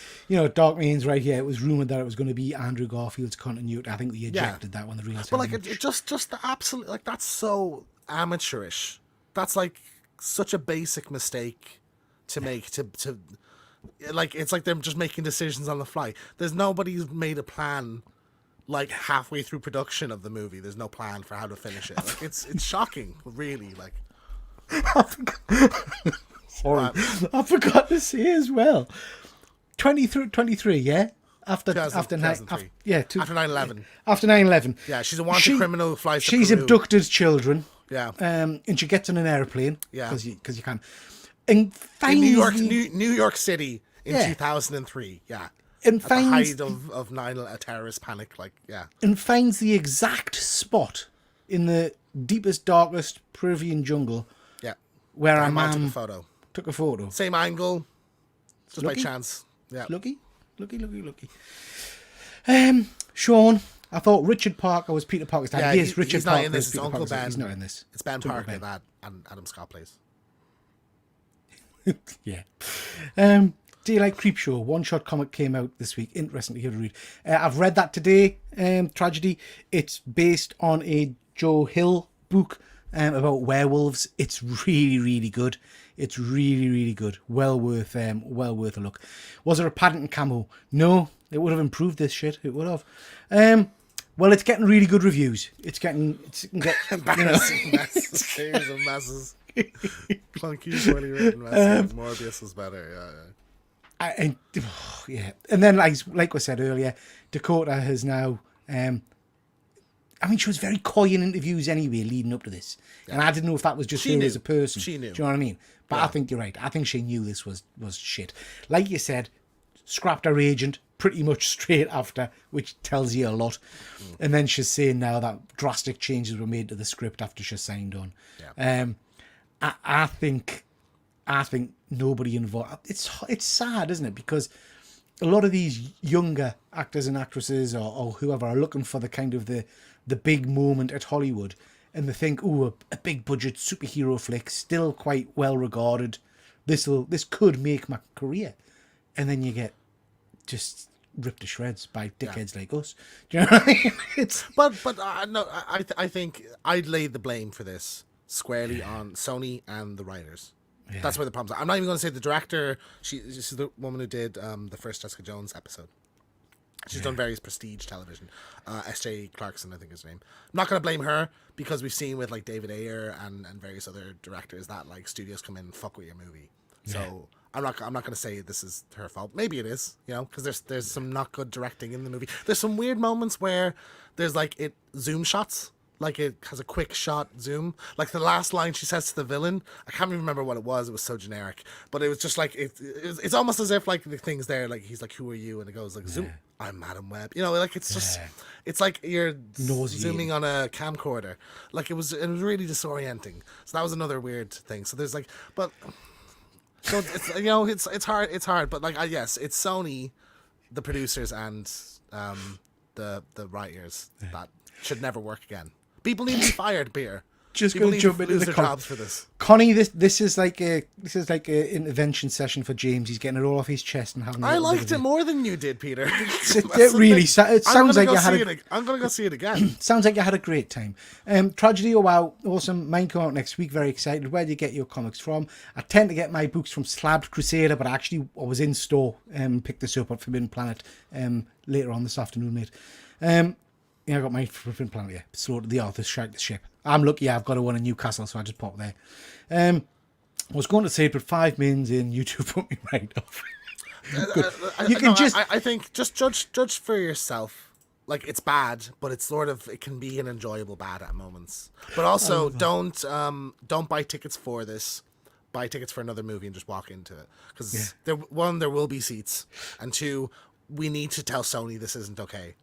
Dark Means right here, it was rumoured that it was going to be Andrew Garfield's continuity. I think they ejected that when the real. But like, it just the absolute, like, that's so amateurish. That's like such a basic mistake to make. To like, it's like they're just making decisions on the fly. There's nobody's made a plan. Like halfway through production of the movie, there's no plan for how to finish it. Like, it's shocking, really. Like, sorry, I forgot to say as well. 23, yeah. After 2003. After 9/11. After 9/11. Yeah, she's a wanted criminal who flies to She's Peru. abducted children. Yeah. And she gets on an airplane. Yeah. Because you can. And In New finally, New York City in Yeah. 2003. Yeah. And At finds the height of a terrorist panic. Like, yeah. and finds the exact spot in the deepest, darkest Peruvian jungle Yeah. where a Man took man a photo. took a photo. Same angle. Just Lucky? by chance. Yeah. Lucky. Sean, I thought Richard Parker was Peter Parker's dad. Yeah, Yes, Richard he's not Parker in this. is It's Peter Uncle Parker's dad. Ben. He's not in this. It's Ben Uncle Parker Ben. that and Adam Scott plays. Yeah. Do you like Creepshow? One Shot comic came out this week. Interesting to hear to read. I've read that today. Tragedy. It's based on a Joe Hill book about werewolves. It's really, really good. It's really, really good. Well worth a look. Was there a Paddington camo? No. It would have improved this shit. It would have. Well, it's getting really good reviews. It's getting Embarrassing messes. Series of messes. Clunky, poorly written messes. Morbius was better. Yeah. And then, like I said earlier, Dakota has now. She was very coy in interviews anyway, leading up to this, and I didn't know if that was just her as a person. She knew. Do you know what I mean? But I think you're right. I think she knew this was shit. Like you said, scrapped her agent pretty much straight after, which tells you a lot. And then she's saying now that drastic changes were made to the script after she signed on. Yeah. I think nobody involved. It's sad, isn't it? Because a lot of these younger actors and actresses or whoever are looking for the kind of the big moment at Hollywood, and they think, oh, a big budget superhero flick, still quite well regarded. This could make my career, and then you get just ripped to shreds by dickheads like us. Do you know what I mean? I think I'd lay the blame for this squarely on Sony and the writers. Yeah. That's where the problems are. I'm not even going to say the director. She's the woman who did the first Jessica Jones episode. She's done various prestige television. S.J. Clarkson, I think is her name. I'm not going to blame her because we've seen with like David Ayer and various other directors that like studios come in and fuck with your movie. So I'm not going to say this is her fault. Maybe it is, because there's some not good directing in the movie. There's some weird moments where there's like zoom shots. Like it has a quick shot zoom. Like the last line she says to the villain, I can't even remember what it was. It was so generic, but it was just like it's almost as if like the thing's there. Like he's like, "Who are you?" And it goes like, "Zoom." I'm Madam Web. Like it's just, it's like you're zooming on a camcorder. Like it was really disorienting. So that was another weird thing. So there's like, but so it's it's hard. But like yes, it's Sony, the producers and the writers that should never work again. People need to be fired, Peter. Just going to to jump into lose the their jobs for this. Connie, this is like a intervention session for James. He's getting it all off his chest and having. I liked it more than you did, Peter. It really it sounds like you had. I'm gonna go see it again. Sounds like you had a great time. Tragedy, oh wow, awesome. Mine come out next week. Very excited. Where do you get your comics from? I tend to get my books from Slabbed Crusader, but I was in store and picked this up at Forbidden Planet later on this afternoon, mate. I got my Forbidden Planet, yeah. Slaughtered the Arthur, Strike the Ship. I'm lucky I've got one in Newcastle, so I just popped there. I was going to say it, but 5 mins in, YouTube put me right off. I think just judge for yourself. Like it's bad, but it's it can be an enjoyable bad at moments. But also don't buy tickets for this. Buy tickets for another movie and just walk into it. Because there will be seats, and 2, we need to tell Sony this isn't okay.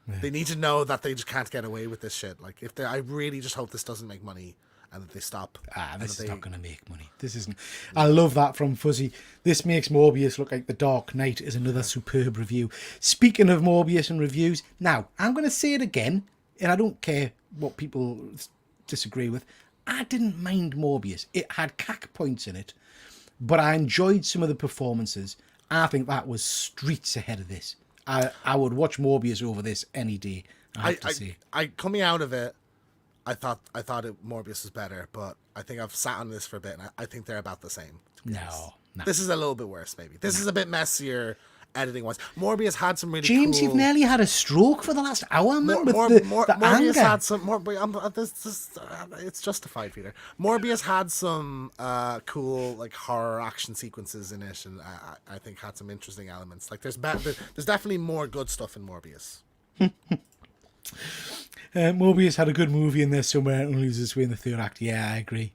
Yeah. They need to know that they just can't get away with this shit. Like I really just hope this doesn't make money and that they stop. This is not going to make money. This isn't. I love that from Fuzzy. This makes Morbius look like The Dark Knight is another superb review. Speaking of Morbius and reviews, now I'm going to say it again, and I don't care what people disagree with. I didn't mind Morbius. It had cack points in it, but I enjoyed some of the performances. I think that was streets ahead of this. I would watch Morbius over this any day. I have to say. I coming out of it, I thought Morbius was better, but I think I've sat on this for a bit, and I think they're about the same. No. This is a little bit worse, maybe. This is a bit messier editing wise. Morbius had some really James, cool... you've nearly had a stroke for the last hour, man. Morbius anger. had some more. It's justified, Peter. Morbius had some cool like horror action sequences in it, and I think had some interesting elements. Like there's definitely more good stuff in Morbius. Morbius had a good movie in there somewhere and loses its way in the third act. Yeah, I agree.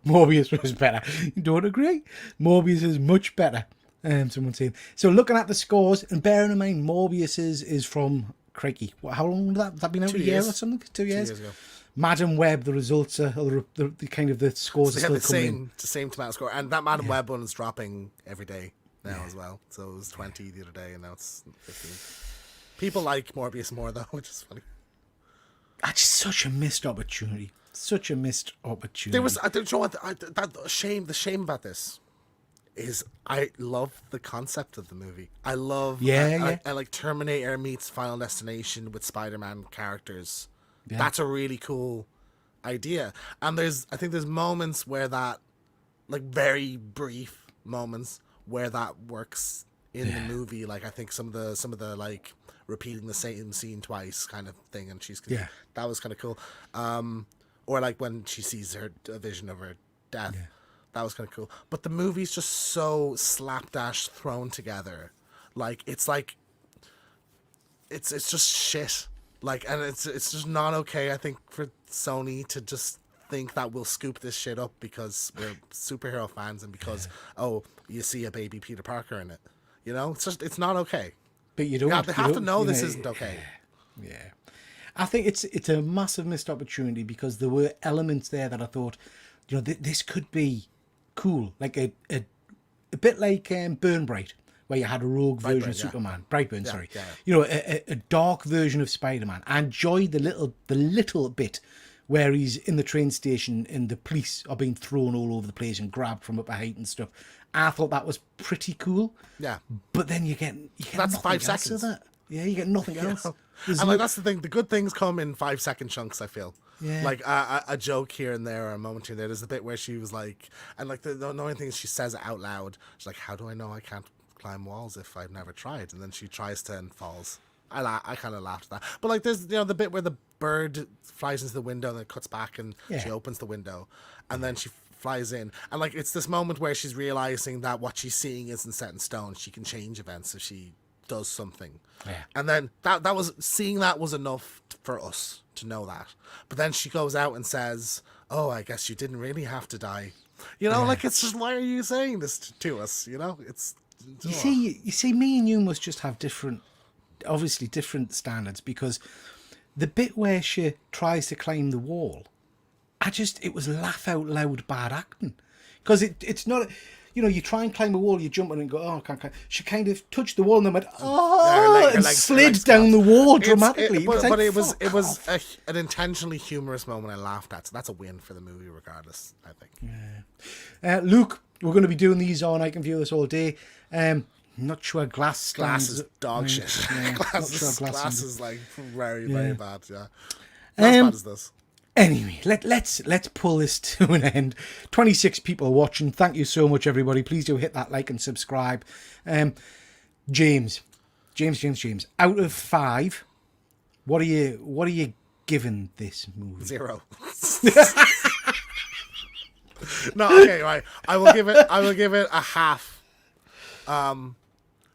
Morbius was better. You don't agree? Morbius is much better. Someone's saying. So looking at the scores, and bearing in mind Morbius is from crikey. How long would that? That been out 2 a year years. or something? 2 years. 2 years ago. Madam Web, the results are the kind of the scores So are they still had coming in. the same tomato score, and that Madam Web one is dropping every day now as well. So it was 20 the other day, and now it's 15. People like Morbius more though, which is funny. That's such a missed opportunity. Such a missed opportunity. There was, I don't know what, the shame about this is I love the concept of the movie. I love, I like Terminator meets Final Destination with Spider-Man characters. Yeah. That's a really cool idea. And I think there's moments where that, like very brief moments where that works in the movie. Like I think some of the like repeating the same scene twice kind of thing, and that was kind of cool. Or like when she sees a vision of her death, that was kind of cool. But the movie's just so slapdash thrown together, like it's just shit. Like, and it's just not okay. I think for Sony to just think that we'll scoop this shit up because we're superhero fans and because you see a baby Peter Parker in it, you know, it's not okay. But you don't. They have to know this isn't okay. Yeah. I think it's a massive missed opportunity because there were elements there that I thought, you know, this could be cool, like a bit like Burn Bright, where you had a rogue version of Superman, Brightburn, sorry. Yeah. You know, a dark version of Spider-Man. I enjoyed the little bit where he's in the train station and the police are being thrown all over the place and grabbed from up a height and stuff. I thought that was pretty cool. Yeah. But then you get that's nothing 5 else seconds. of that. Yeah, you get nothing else. And like that's the thing. The good things come in 5-second chunks. I feel like a joke here and there, or a moment here and there. There's the bit where she was like, and like the annoying thing is she says it out loud. She's like, "How do I know I can't climb walls if I've never tried?" And then she tries to and falls. I kind of laughed at that. But like, there's the bit where the bird flies into the window and then cuts back and she opens the window, and then she flies in, and like it's this moment where she's realizing that what she's seeing isn't set in stone. She can change events if she does something. And then that was seeing that was enough for us to know that. But then she goes out and says, "Oh, I guess you didn't really have to die." You know, like it's just, why are you saying this to us? You know, it's you see, me and you must just have different standards, because the bit where she tries to climb the wall, it was laugh out loud bad acting, because it's not. You know, you try and climb a wall, you jump on it and go, "Oh, I can't climb." She kind of touched the wall and then went, "Oh," and slid down the wall dramatically. But it was an intentionally humorous moment I laughed at, so that's a win for the movie regardless, I think. Yeah. Luke, we're going to be doing these on I Can View This all day. Not sure Glass is dog shit. Yeah, Glass is like very, very bad, yeah. Not as bad as this. Anyway, let's pull this to an end. 26 people watching. Thank you so much, everybody. Please do hit that like and subscribe. James. Out of 5, what are you giving this movie? 0. No, okay, right. I will give it a half.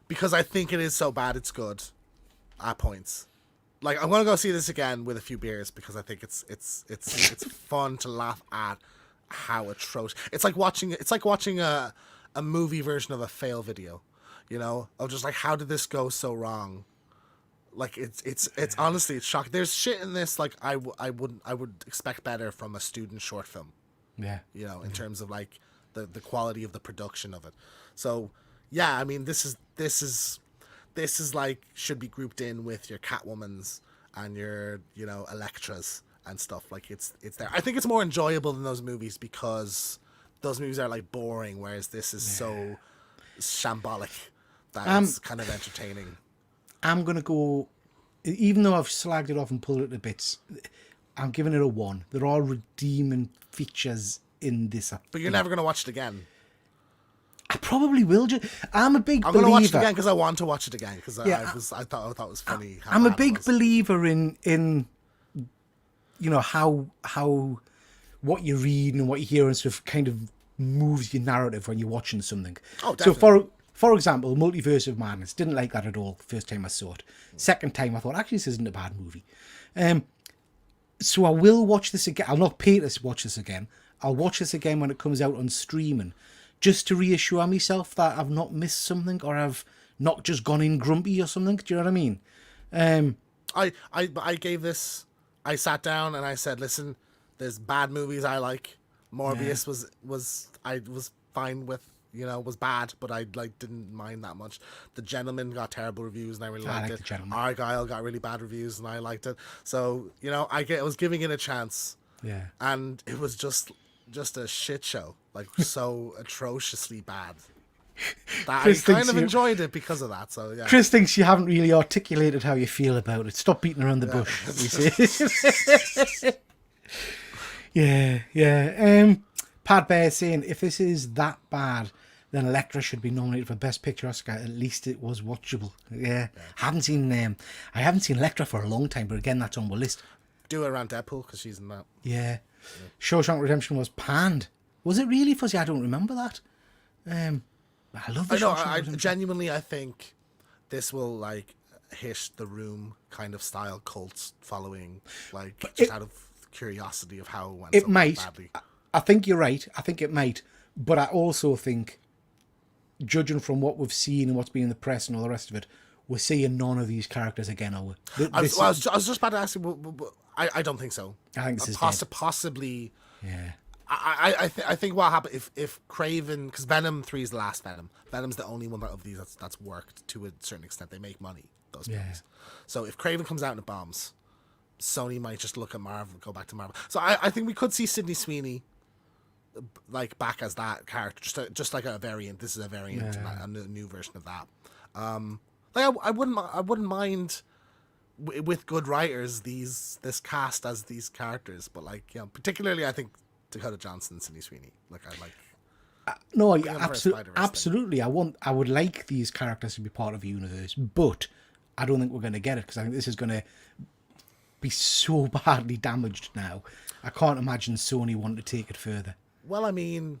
Because I think it is so bad it's good at points. Like, I'm gonna go see this again with a few beers because I think it's fun to laugh at how atrocious. It's like watching a movie version of a fail video, you know, of just like, how did this go so wrong? Like it's honestly, it's shocking. There's shit in this like I would expect better from a student short film. Yeah. You know, in terms of like the quality of the production of it. So yeah, I mean this is like should be grouped in with your Catwomans and your, you know, Electras and stuff. Like it's there. I think it's more enjoyable than those movies because those movies are like boring, whereas this is so shambolic that it's kind of entertaining. I'm gonna go, even though I've slagged it off and pulled it to bits, I'm giving it a 1. There are redeeming features in this. But you're never gonna watch it again. I probably will. I'm a big believer. I'm gonna watch it again because I want to watch it again because I thought it was funny. I'm a big believer in how what you read and what you hear and stuff kind of moves your narrative when you're watching something. Oh, definitely. So for example, Multiverse of Madness, didn't like that at all first time I saw it. Second time I thought, actually, this isn't a bad movie. So I will watch this again. I'll not pay to watch this again. I'll watch this again when it comes out on streaming, just to reassure myself that I've not missed something or I've not just gone in grumpy or something. Do you know what I mean? I gave this. I sat down and I said, listen, there's bad movies I like. Morbius was fine with, was bad, but I didn't mind that much. The Gentleman got terrible reviews and I really liked it. Argyle got really bad reviews and I liked it. So I was giving it a chance. Yeah, and it was just a shit show, like so atrociously bad. That I kind of enjoyed it because of that. So yeah. Chris thinks you haven't really articulated how you feel about it. Stop beating around the bush. You see? yeah. Pat Bear saying if this is that bad, then Elektra should be nominated for Best Picture Oscar. At least it was watchable. Yeah. I haven't seen Elektra for a long time, but again, that's on my list. Do it around Deadpool because she's in that. Yeah. Shawshank Redemption was panned. Was it really, Fuzzy? I don't remember that. I love the Shawshank Redemption. Genuinely, I think this will hit The Room kind of style cult following, out of curiosity of how it went. It might. Badly. I think you're right. I think it might. But I also think, judging from what we've seen and what's been in the press and all the rest of it, we're seeing none of these characters again, are we? I was just about to ask you. I don't think so. I think this is possibly. Yeah. I think what happened if Craven, because Venom 3 is the last Venom. Venom's the only one of these that's worked to a certain extent. They make money, those movies. So if Craven comes out and it bombs, Sony might just look at Marvel, go back to Marvel. So I think we could see Sydney Sweeney back as that character, just like a variant. This is a variant, a new version of that. I wouldn't mind with good writers this cast as these characters, but particularly I think Dakota Johnson and Sydney Sweeney. No, absolutely. I would like these characters to be part of a universe, but I don't think we're going to get it because I think this is going to be so badly damaged now. I can't imagine Sony wanting to take it further. Well, I mean,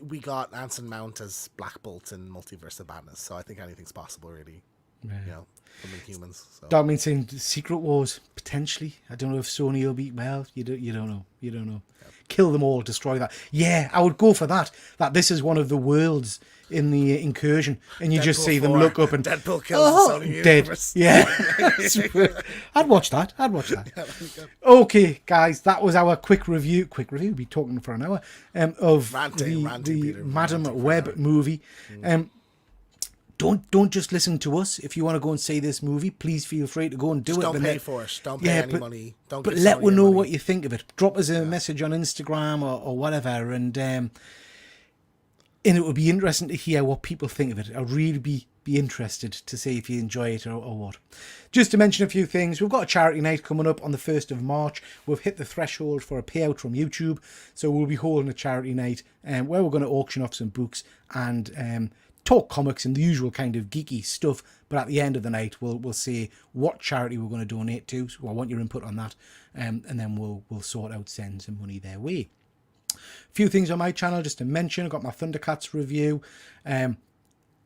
we got Anson Mount as Black Bolt in Multiverse of Madness, so I think anything's possible, really. Yeah. From humans. So. That means saying Secret Wars potentially. I don't know if Sony will be. Well, you don't know. Yeah. Kill them all, destroy that. Yeah, I would go for that. That this is one of the worlds in the incursion, and you Deadpool just see 4. Them look up and Deadpool kills the Sony dead. Universe. Yeah, I'd watch that. Okay, guys, that was our quick review. We'll be talking for an hour of ranting, the Madam Webe movie. Don't just listen to us. If you want to go and see this movie, please feel free to go and do it. Don't pay for it. Don't pay any money. But let us know what you think of it. Drop us a message on Instagram or whatever, and it would be interesting to hear what people think of it. I'd really be interested to see if you enjoy it or what. Just to mention a few things, we've got a charity night coming up on the 1st of March. We've hit the threshold for a payout from YouTube, so we'll be holding a charity night where we're going to auction off some books and talk comics and the usual kind of geeky stuff, but at the end of the night we'll say what charity we're going to donate to. So I want your input on that, and then we'll sort out sending some money their way. A few things on my channel just to mention. I've got my Thundercats review. I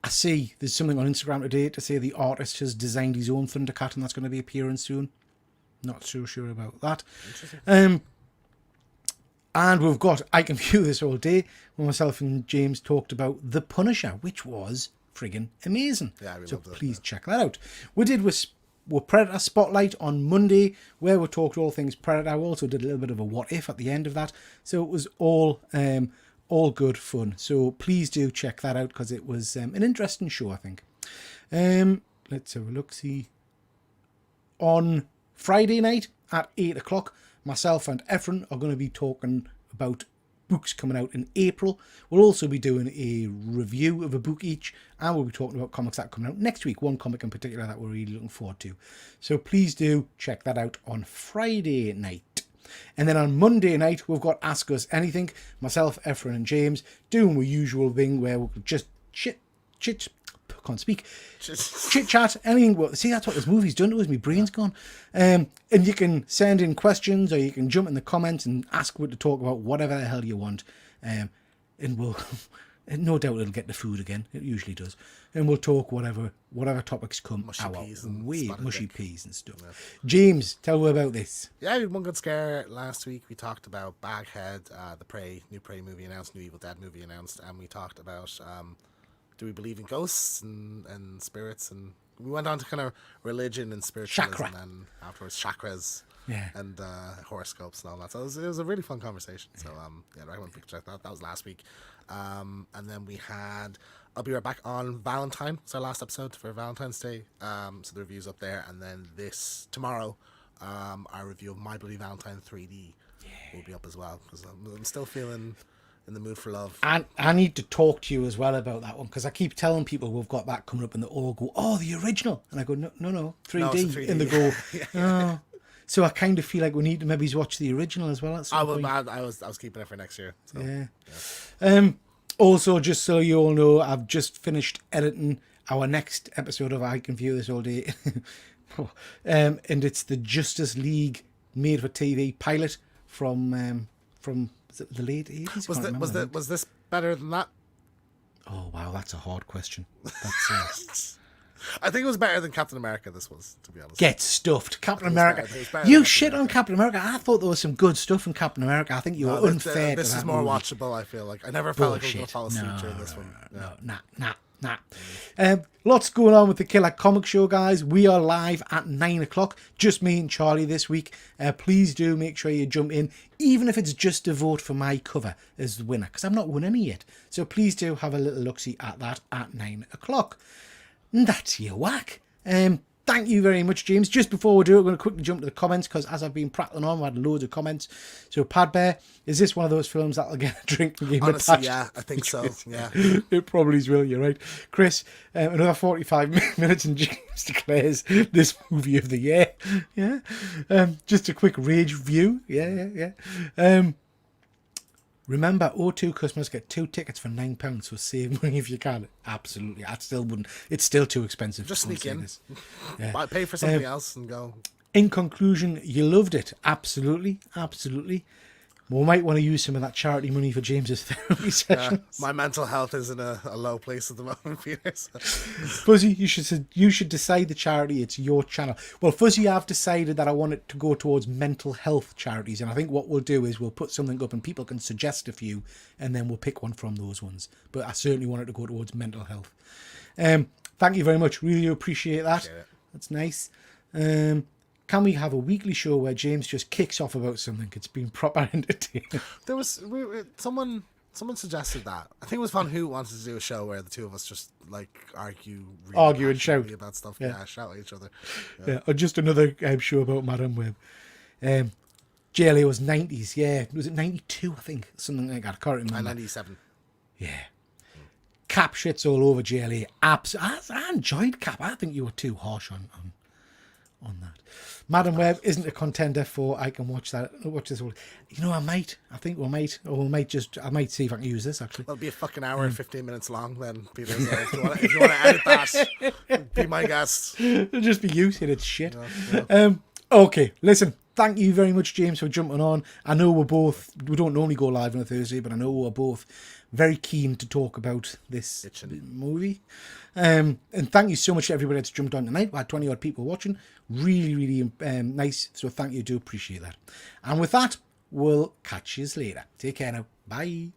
see there's something on Instagram today to say the artist has designed his own Thundercat and that's going to be appearing soon. Not so sure about that. And we've got I Can View This All Day, when myself and James talked about The Punisher, which was friggin' amazing. Yeah, so please check that out. We did with Predator Spotlight on Monday, where we talked all things Predator. We also did a little bit of a what if at the end of that. So it was all good fun. So please do check that out because it was an interesting show, I think. Let's have a look. See, on Friday night at 8 o'clock, myself and Efren are going to be talking about books coming out in April. We'll also be doing a review of a book each, and we'll be talking about comics that are coming out next week. One comic in particular that we're really looking forward to. So please do check that out on Friday night. And then on Monday night, we've got Ask Us Anything. Myself, Efren and James doing the usual thing where we'll just chit chat, anything. Well, see, that's what this movie's done to us. My brain's gone. And you can send in questions, or you can jump in the comments and ask what to talk about, whatever the hell you want. And we'll, no doubt it'll get the food again. It usually does. And we'll talk whatever topics come our way. Mushy peas and stuff. Yeah. James, tell me about this. Yeah, we had one good scare last week. We talked about Baghead, the new Prey movie announced, new Evil Dead movie announced, and we talked about do we believe in ghosts and spirits, and we went on to kind of religion and spiritualism, and then afterwards chakras, and horoscopes and all that. So it was a really fun conversation. So I recommend people check that. That was last week, and then we had I'll Be Right Back on Valentine. It's our last episode for Valentine's Day. So the review's up there, and then tomorrow, our review of My Bloody Valentine 3D will be up as well, because I'm still feeling in the mood for love. And I need to talk to you as well about that one, because I keep telling people we've got that coming up, and they all go, "Oh, the original," and I go, "No, 3D." No, 3D. And they go, "Oh." So I kind of feel like we need to maybe watch the original as well. At some point. I was keeping it for next year. So, yeah. Also, just so you all know, I've just finished editing our next episode of I Can View This All Day, and it's the Justice League made for TV pilot from the late 80s. Was this better than that? Oh wow, that's a hard question. That's I think it was better than Captain America. This was, to be honest. Get stuffed, Captain America. You shit on Captain America. I thought there was some good stuff in Captain America. I think you were unfair. This is more watchable. I feel like I never felt like I was going to fall asleep during this one. Nah. Lots going on with the Killer Comic Show, guys. We are live at 9:00. Just me and Charlie this week. Please do make sure you jump in, even if it's just to vote for my cover as the winner, because I've not won any yet. So please do have a little look-see at that at 9:00. And that's your whack. Thank you very much, James. Just before we do it, we're going to quickly jump to the comments, because as I've been prattling on, we had loads of comments. So, Pad Bear, is this one of those films that'll get a drink from you? Honestly, yeah, I think so. Yeah, it probably will. You're right, Chris. Another 45 minutes, and James declares this movie of the year. Yeah. Just a quick rage review. Yeah. Remember, O2 customers get 2 tickets for £9, so save money if you can. Absolutely. I still wouldn't. It's still too expensive. Just sneak in. Yeah. Pay for something else and go. In conclusion, you loved it. Absolutely. We might want to use some of that charity money for James's therapy sessions. My mental health is in a low place at the moment, Peter. So. Fuzzy, you should decide the charity. It's your channel. Well, Fuzzy, I've decided that I want it to go towards mental health charities, and I think what we'll do is we'll put something up and people can suggest a few, and then we'll pick one from those ones. But I certainly want it to go towards mental health. Thank you very much. Really appreciate that. That's nice. Can we have a weekly show where James just kicks off about something? It's been proper entertaining. There was someone suggested that. I think it was Von Who wanted to do a show where the two of us just like argue and shout about stuff. Yeah, shout at each other. Yeah, or just another show about Madam Webe. JLA was 90s. Yeah, was it 92? I think something like that. I can't remember. 97. Yeah. Cap shits all over JLA. I enjoyed Cap. I think you were too harsh on that. Madam Web isn't a contender for I can watch this all. You know, I might see if I can use this actually. It'll be a fucking hour and 15 minutes long then, Peter. So if you want to edit that, be my guest. It'll just be you saying it's shit. Yeah. Okay, listen. Thank you very much, James, for jumping on. I know we don't normally go live on a Thursday, but I know we're both very keen to talk about this movie. And thank you so much to everybody that's jumped on tonight. We had 20 odd people watching. Really, really nice. So thank you. Do appreciate that. And with that, we'll catch you later. Take care now. Bye.